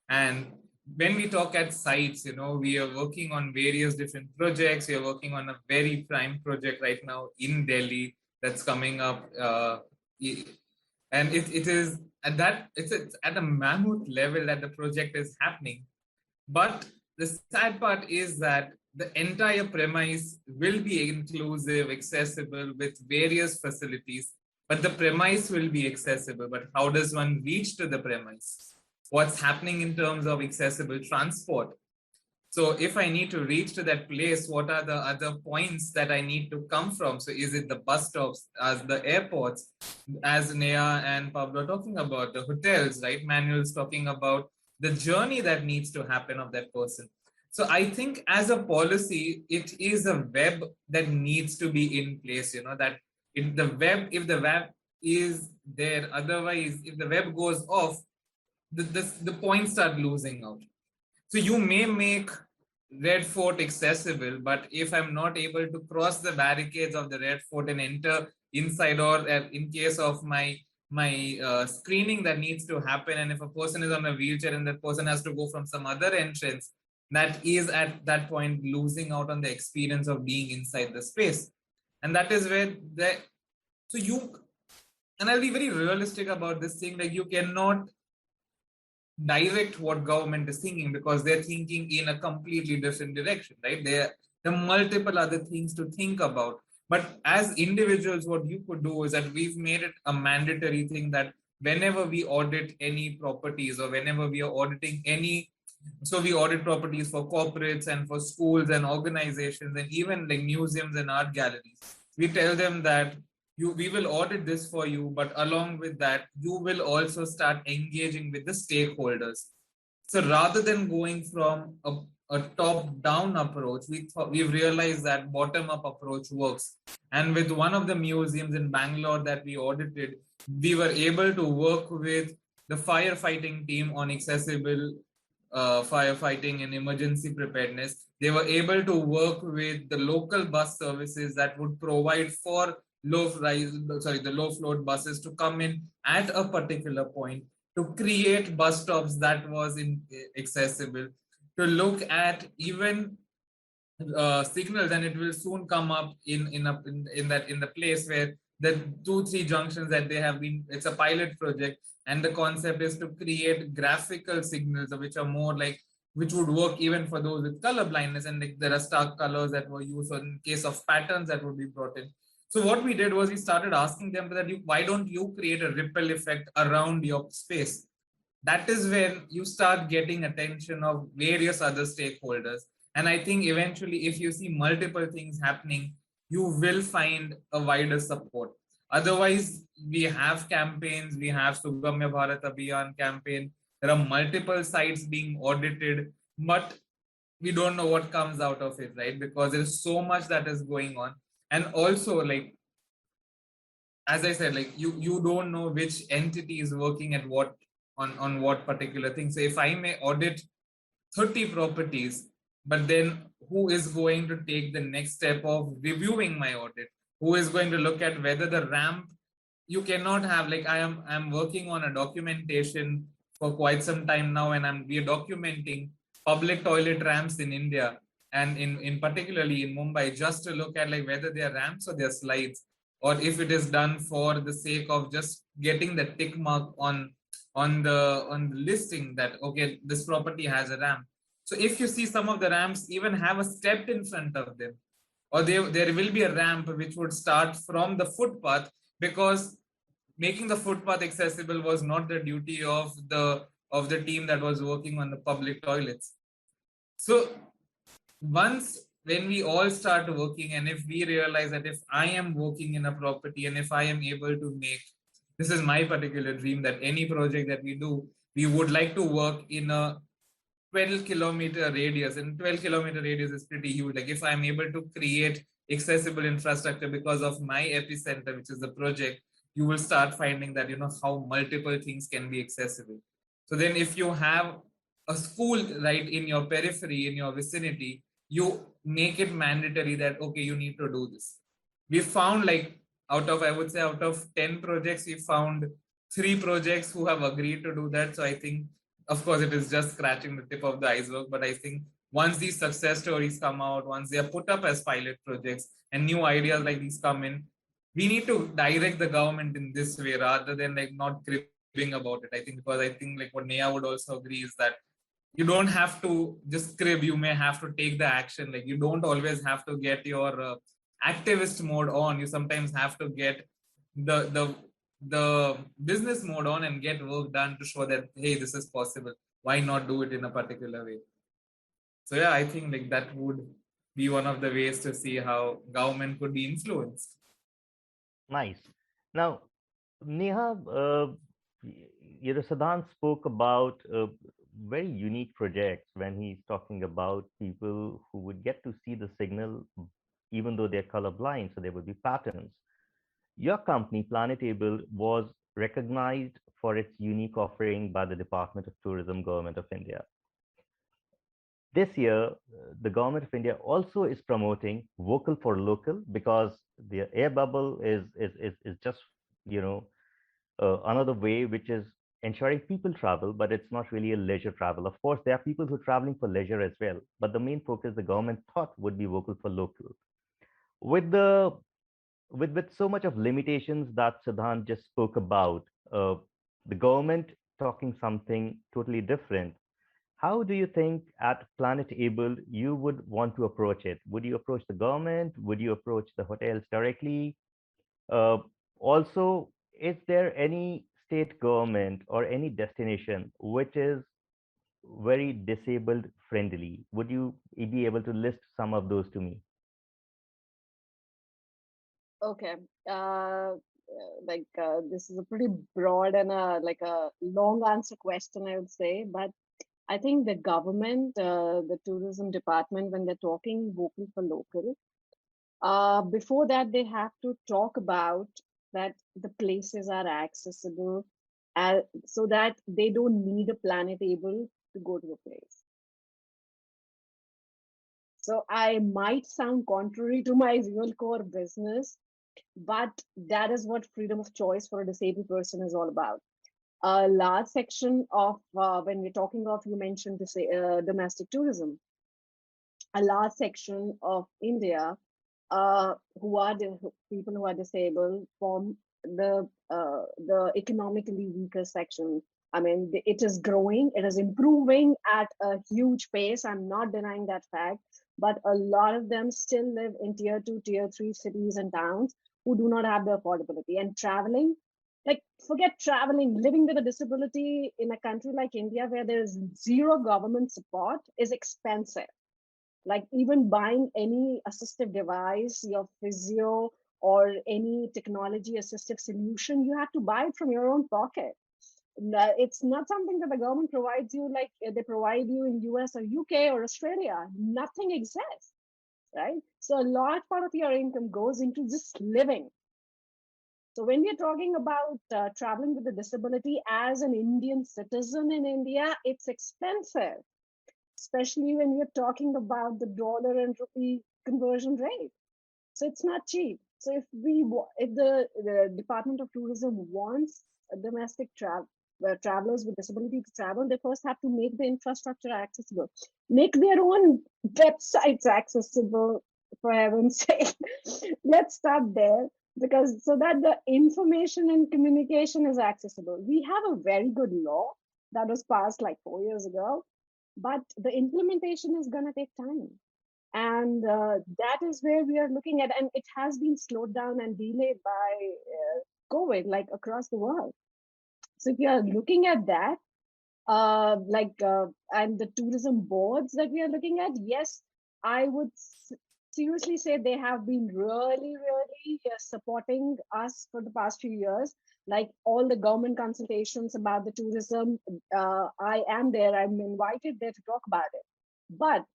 And when we talk at sites, we are working on various different projects. We are working on a very prime project right now in Delhi that's coming up. And it is it's at a mammoth level that the project is happening. But the sad part is that the entire premise will be inclusive, accessible with various facilities. but the premise will be accessible. But how does one reach to the premise? What's happening in terms of accessible transport? So if I need to reach to that place, what are the other points that I need to come from? So is it the bus stops, as the airports, as Neha and Pablo are talking about, the hotels, right? Manuel's talking about the journey that needs to happen of that person. So I think as a policy, it is a web that needs to be in place, that if the web is there, otherwise, if the web goes off, the points start losing out. So you may make Red Fort accessible, but if I'm not able to cross the barricades of the Red Fort and enter inside, or in case of my screening that needs to happen, and if a person is on a wheelchair and that person has to go from some other entrance, that is at that point losing out on the experience of being inside the space. And that is where and I'll be very realistic about this thing, like you cannot direct what government is thinking, because they're thinking in a completely different direction, right? There are multiple other things to think about. But as individuals, what you could do is that we've made it a mandatory thing that whenever we audit any properties, or whenever we are auditing so we audit properties for corporates and for schools and organizations and even like museums and art galleries. We tell them that we will audit this for you, but along with that, you will also start engaging with the stakeholders. So rather than going from a top-down approach, we've realized that bottom-up approach works. And with one of the museums in Bangalore that we audited, we were able to work with the firefighting team on accessible firefighting and emergency preparedness. They were able to work with the local bus services that would provide for the low float buses to come in at a particular point, to create bus stops that was accessible, to look at even signals, and it will soon come up in the place where the 2-3 junctions that they have been. It's a pilot project, and the concept is to create graphical signals which are more like, which would work even for those with color blindness, and like there are stark colors that were used, or in case of patterns that would be brought in. So what we did was we started asking them that why don't you create a ripple effect around your space? That is when you start getting attention of various other stakeholders. And I think eventually, if you see multiple things happening, you will find a wider support. Otherwise, we have campaigns, we have Sugamya Bharat Abhiyan campaign. There are multiple sites being audited, but we don't know what comes out of it, right? Because there's so much that is going on. And also, like, as I said, like you don't know which entity is working at what on what particular thing. So if I may audit 30 properties, but then who is going to take the next step of reviewing my audit? Who is going to look at whether the ramp, you cannot have, like I'm working on a documentation for quite some time now, and we are documenting public toilet ramps in India, and in particularly in Mumbai, just to look at like whether they are ramps or they are slides, or if it is done for the sake of just getting the tick mark on the listing that, okay, this property has a ramp. So if you see some of the ramps even have a step in front of them, or there will be a ramp which would start from the footpath, because making the footpath accessible was not the duty of the team that was working on the public toilets. So once when we all start working, and if we realize that if I am working in a property, and if I am able to make, this is my particular dream, that any project that we do, we would like to work in a 12-kilometer radius, and 12-kilometer radius is pretty huge. Like if I'm able to create accessible infrastructure because of my epicenter, which is the project, you will start finding that, how multiple things can be accessible. So then if you have a school right in your periphery, in your vicinity, you make it mandatory that, okay, you need to do this. We found like out of 10 projects, we found 3 projects who have agreed to do that. So I think, of course, it is just scratching the tip of the iceberg, but I think once these success stories come out, once they are put up as pilot projects and new ideas like these come in, we need to direct the government in this way rather than like not cribbing about it. I think, because I think like what Neha would also agree is that you don't have to just crib, you may have to take the action. Like you don't always have to get your activist mode on. You sometimes have to get the business mode on and get work done to show that, hey, this is possible. Why not do it in a particular way? So yeah, I think like that would be one of the ways to see how government could be influenced. Nice. Now, Neha, Siddhant spoke about very unique projects when he's talking about people who would get to see the signal even though they're colorblind, so there would be patterns. Your company, Planetable, was recognized for its unique offering by the Department of Tourism, Government of India. This year, the Government of India also is promoting vocal for local, because the air bubble is just, another way which is ensuring people travel, but it's not really a leisure travel. Of course, there are people who are traveling for leisure as well, but the main focus the government thought would be vocal for local. With so much of limitations that Siddhant just spoke about, the government talking something totally different. How do you think at Planetable you would want to approach it? Would you approach the government? Would you approach the hotels directly? Also, is there any state government or any destination which is very disabled friendly? Would you be able to list some of those to me? Okay. This is a pretty broad and a long answer question, I would say. But I think the government, the tourism department, when they're talking vocal for local, before that they have to talk about that the places are accessible, so that they don't need a Planetable to go to a place. So I might sound contrary to my real core business, but that is what freedom of choice for a disabled person is all about. A large section of, when we're talking of, you mentioned to say domestic tourism, a large section of India who are people who are disabled form the economically weaker section. I mean, it is growing, it is improving at a huge pace. I'm not denying that fact, but a lot of them still live in tier 2, tier 3 cities and towns who do not have the affordability. And traveling, like forget traveling, living with a disability in a country like India where there is zero government support is expensive. Like even buying any assistive device, your physio or any technology assistive solution, you have to buy it from your own pocket. It's not something that the government provides you like they provide you in US or UK or Australia. Nothing exists, right? So a large part of your income goes into just living. So when we're talking about traveling with a disability as an Indian citizen in India, it's expensive, especially when you're talking about the dollar and rupee conversion rate. So it's not cheap. So if the Department of Tourism wants domestic travelers with disability to travel, they first have to make the infrastructure accessible, make their own websites accessible, for heaven's sake. Let's start there, because so that the information and communication is accessible. We have a very good law that was passed like 4 years ago, but the implementation is going to take time. And that is where we are looking at, and it has been slowed down and delayed by COVID, like across the world. So if you are looking at that, and the tourism boards that we are looking at, yes, I would seriously say they have been really supporting us for the past few years. Like all the government consultations about the tourism, I am there, I'm invited there to talk about it. But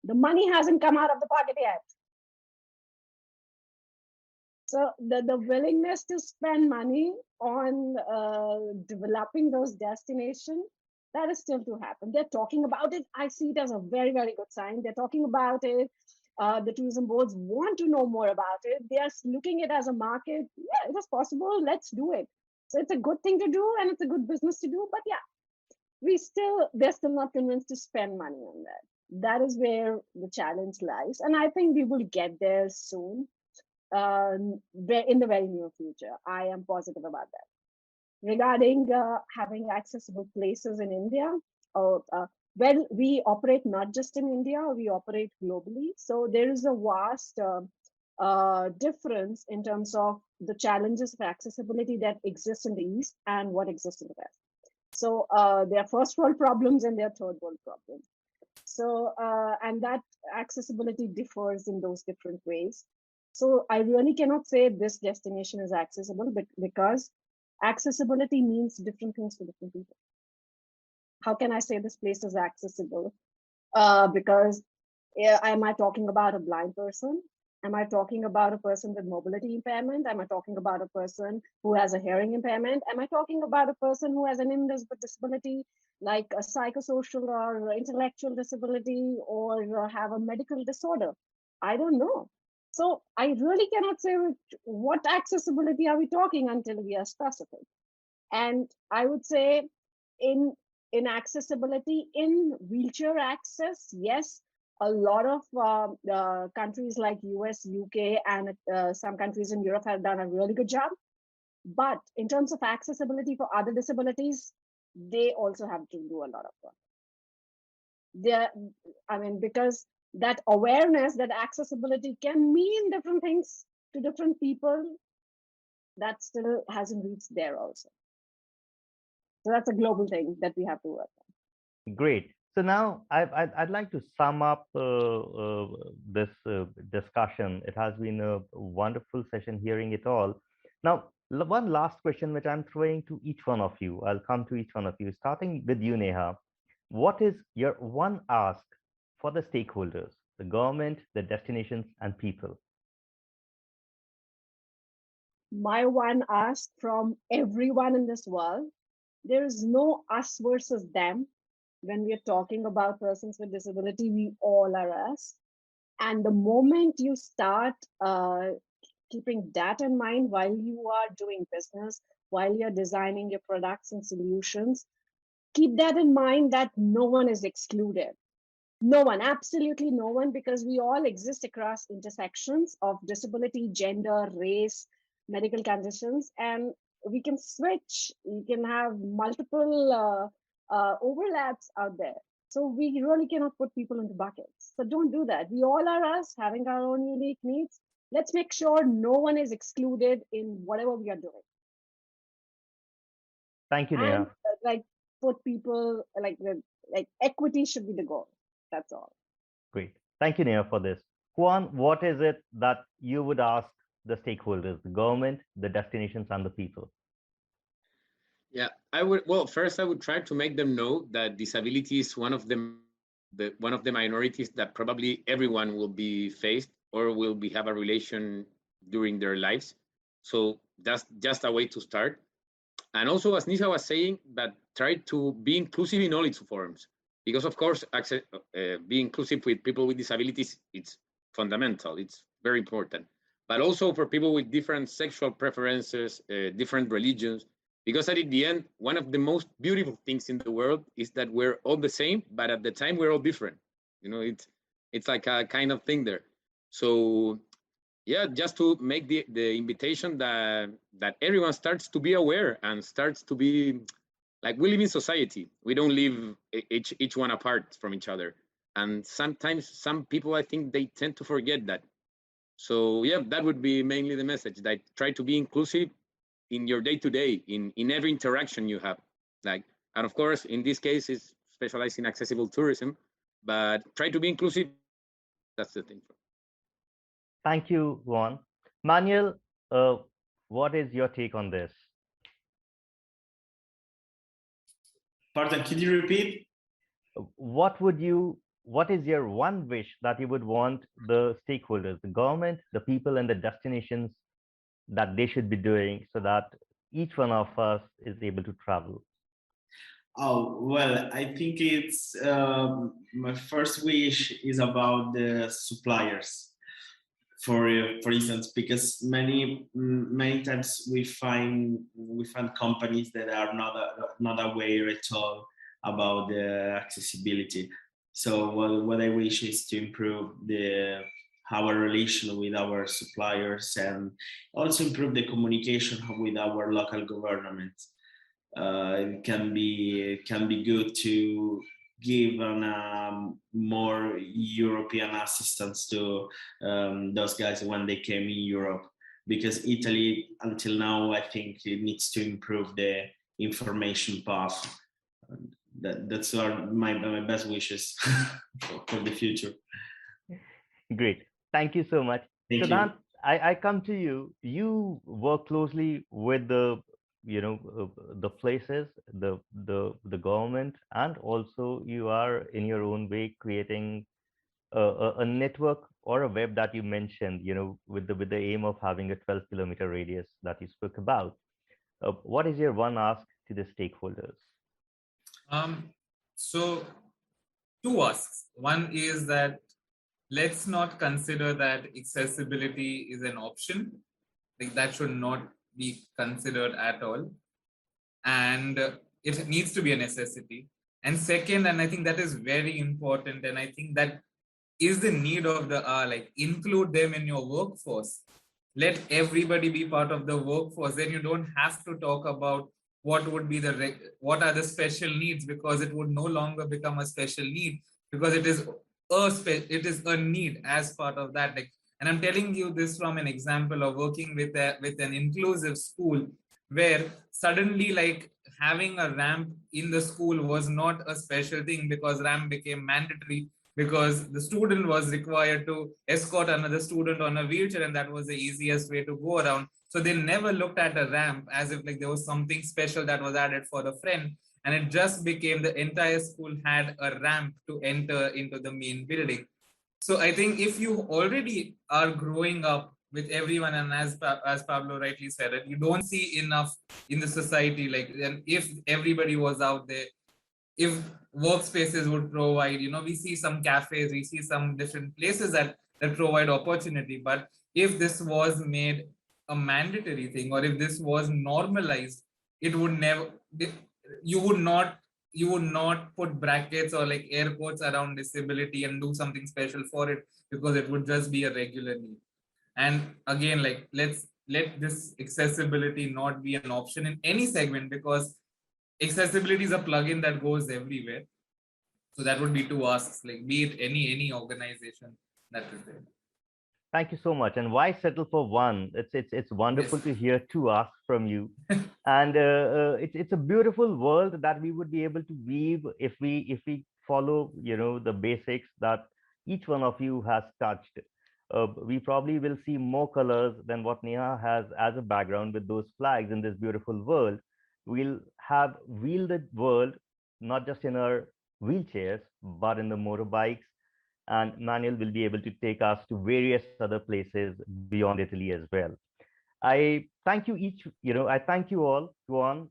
the money hasn't come out of the pocket yet. So the willingness to spend money on developing those destinations, that is still to happen. They're talking about it. I see it as a very, very good sign. They're talking about it. The tourism boards want to know more about it. They are looking at it as a market. Yeah, it is possible. Let's do it. So it's a good thing to do, and it's a good business to do. But yeah, they're still not convinced to spend money on that. That is where the challenge lies. And I think we will get there soon, in the very near future. I am positive about that. Regarding having accessible places in India, well, we operate not just in India, we operate globally. So there is a vast difference in terms of the challenges of accessibility that exist in the East and what exists in the West. So there are first world problems and there are third world problems. So, and that accessibility differs in those different ways. So I really cannot say this destination is accessible, but because accessibility means different things to different people. How can I say this place is accessible? Because am I talking about a blind person? Am I talking about a person with mobility impairment? Am I talking about a person who has a hearing impairment? Am I talking about a person who has an invisible disability, like a psychosocial or intellectual disability, or have a medical disorder? I don't know. So I really cannot say what accessibility are we talking until we are specific. And I would say in accessibility, in wheelchair access, yes, a lot of countries like US, UK, and some countries in Europe have done a really good job. But in terms of accessibility for other disabilities, they also have to do a lot of work. Because that awareness that accessibility can mean different things to different people, that still hasn't reached there also. So that's a global thing that we have to work on. Great. So now I'd like to sum up this discussion. It has been a wonderful session hearing it all. Now, one last question which I'm throwing to each one of you. I'll come to each one of you, starting with you, Neha. What is your one ask for the stakeholders, the government, the destinations, and people? My one ask from everyone in this world, there is no us versus them. When we are talking about persons with disability, we all are us. And the moment you start keeping that in mind while you are doing business, while you're designing your products and solutions, keep that in mind that no one is excluded. No one, absolutely no one, because we all exist across intersections of disability, gender, race, medical conditions, and we can switch. We can have multiple overlaps out there. So we really cannot put people into buckets. So don't do that. We all are us, having our own unique needs. Let's make sure no one is excluded in whatever we are doing. Thank you, Neha. And put people, like equity should be the goal. That's all. Great. Thank you, Neha, for this. Juan, what is it that you would ask the stakeholders, the government, the destinations, and the people? Yeah, first I would try to make them know that disability is one of the minorities that probably everyone will be faced or will have a relation during their lives. So that's just a way to start. And also, as Neha was saying, that try to be inclusive in all its forms. Because of course, being inclusive with people with disabilities, it's fundamental, it's very important. But also for people with different sexual preferences, different religions, because at the end, one of the most beautiful things in the world is that we're all the same, but at the time we're all different. You know, it's like a kind of thing there. So yeah, just to make the invitation that everyone starts to be aware and starts to be like, we live in society. We don't live each one apart from each other. And sometimes some people, I think they tend to forget that. So yeah, that would be mainly the message, that try to be inclusive in your day-to-day, in every interaction you have. And of course, in this case, it's specialized in accessible tourism, but try to be inclusive. That's the thing. Thank you, Juan. Manuel, what is your take on this? Pardon, could you repeat? What is your one wish that you would want the stakeholders, the government, the people, and the destinations that they should be doing so that each one of us is able to travel? Oh, well, I think it's my first wish is about the suppliers. For instance, because many times we find companies that are not aware at all about the accessibility. So what I wish is to improve our relation with our suppliers and also improve the communication with our local government. It can be good to give more European assistance to those guys when they came in Europe, because Italy until now, I think it needs to improve the information path. That's my best wishes for the future. Great. Thank you so much. Thank Siddhant, you. I come to you. You work closely with the the places, the government, and also you are in your own way creating a network or a web that you mentioned, with the aim of having a 12-kilometer radius that you spoke about. What is your one ask to the stakeholders? So two asks. One is that let's not consider that accessibility is an option. Like that should not be considered at all. And it needs to be a necessity. And second, and I think that is very important, and I think that is the need of the hour, like include them in your workforce. Let everybody be part of the workforce. Then you don't have to talk about what would be what are the special needs, because it would no longer become a special need, because it is a need as part of that. Like, and I'm telling you this from an example of working with an inclusive school, where suddenly like having a ramp in the school was not a special thing, because ramp became mandatory, because the student was required to escort another student on a wheelchair, and that was the easiest way to go around. So they never looked at a ramp as if like there was something special that was added for a friend, and it just became the entire school had a ramp to enter into the main building. So I think if you already are growing up with everyone, and as Pablo rightly said, you don't see enough in the society, like, and if everybody was out there, if workspaces would provide, we see some cafes, we see some different places that provide opportunity, but if this was made a mandatory thing, or if this was normalized, it would never, you would not put brackets or like air quotes around disability and do something special for it, because it would just be a regular need. And again, like, let this accessibility not be an option in any segment, because accessibility is a plugin that goes everywhere. So that would be two asks, like, be it any organization that is there. Thank you so much. And why settle for one? It's wonderful Yes. to hear two asks from you, and it's a beautiful world that we would be able to weave if we follow the basics that each one of you has touched. We probably will see more colors than what Neha has as a background with those flags in this beautiful world. We'll have wielded world not just in our wheelchairs but in the motorbikes, and Manuel will be able to take us to various other places beyond Italy as well. I thank you each, I thank you all, Juan,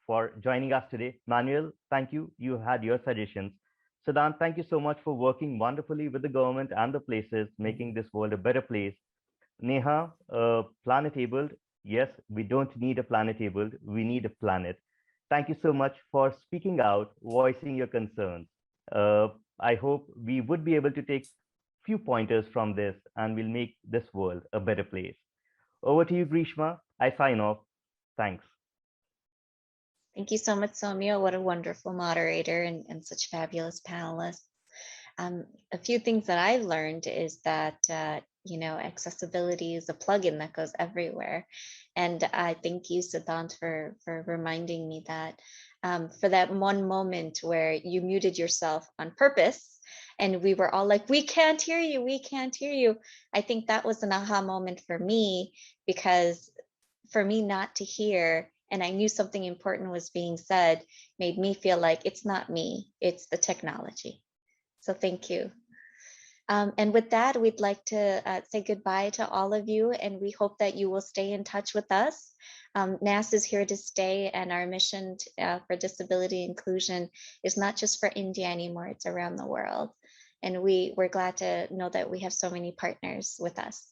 for joining us today. Manuel, thank you. You had your suggestions. Siddhant, thank you so much for working wonderfully with the government and the places, making this world a better place. Neha, planet-abled. Yes, we don't need a planet-abled. We need a planet. Thank you so much for speaking out, voicing your concerns. I hope we would be able to take few pointers from this, and we'll make this world a better place. Over to you, Grishma. I sign off. Thanks. Thank you so much, Soumya. What a wonderful moderator and such fabulous panelists. A few things that I've learned is that, accessibility is a plugin that goes everywhere. And I thank you, Siddhant, for reminding me that for that one moment where you muted yourself on purpose and we were all like, we can't hear you, we can't hear you. I think that was an aha moment for me, because for me not to hear, and I knew something important was being said, made me feel like it's not me, it's the technology. So thank you. And with that, we'd like to say goodbye to all of you, and we hope that you will stay in touch with us. NAS is here to stay, and our mission for disability inclusion is not just for India anymore, it's around the world. And we're glad to know that we have so many partners with us.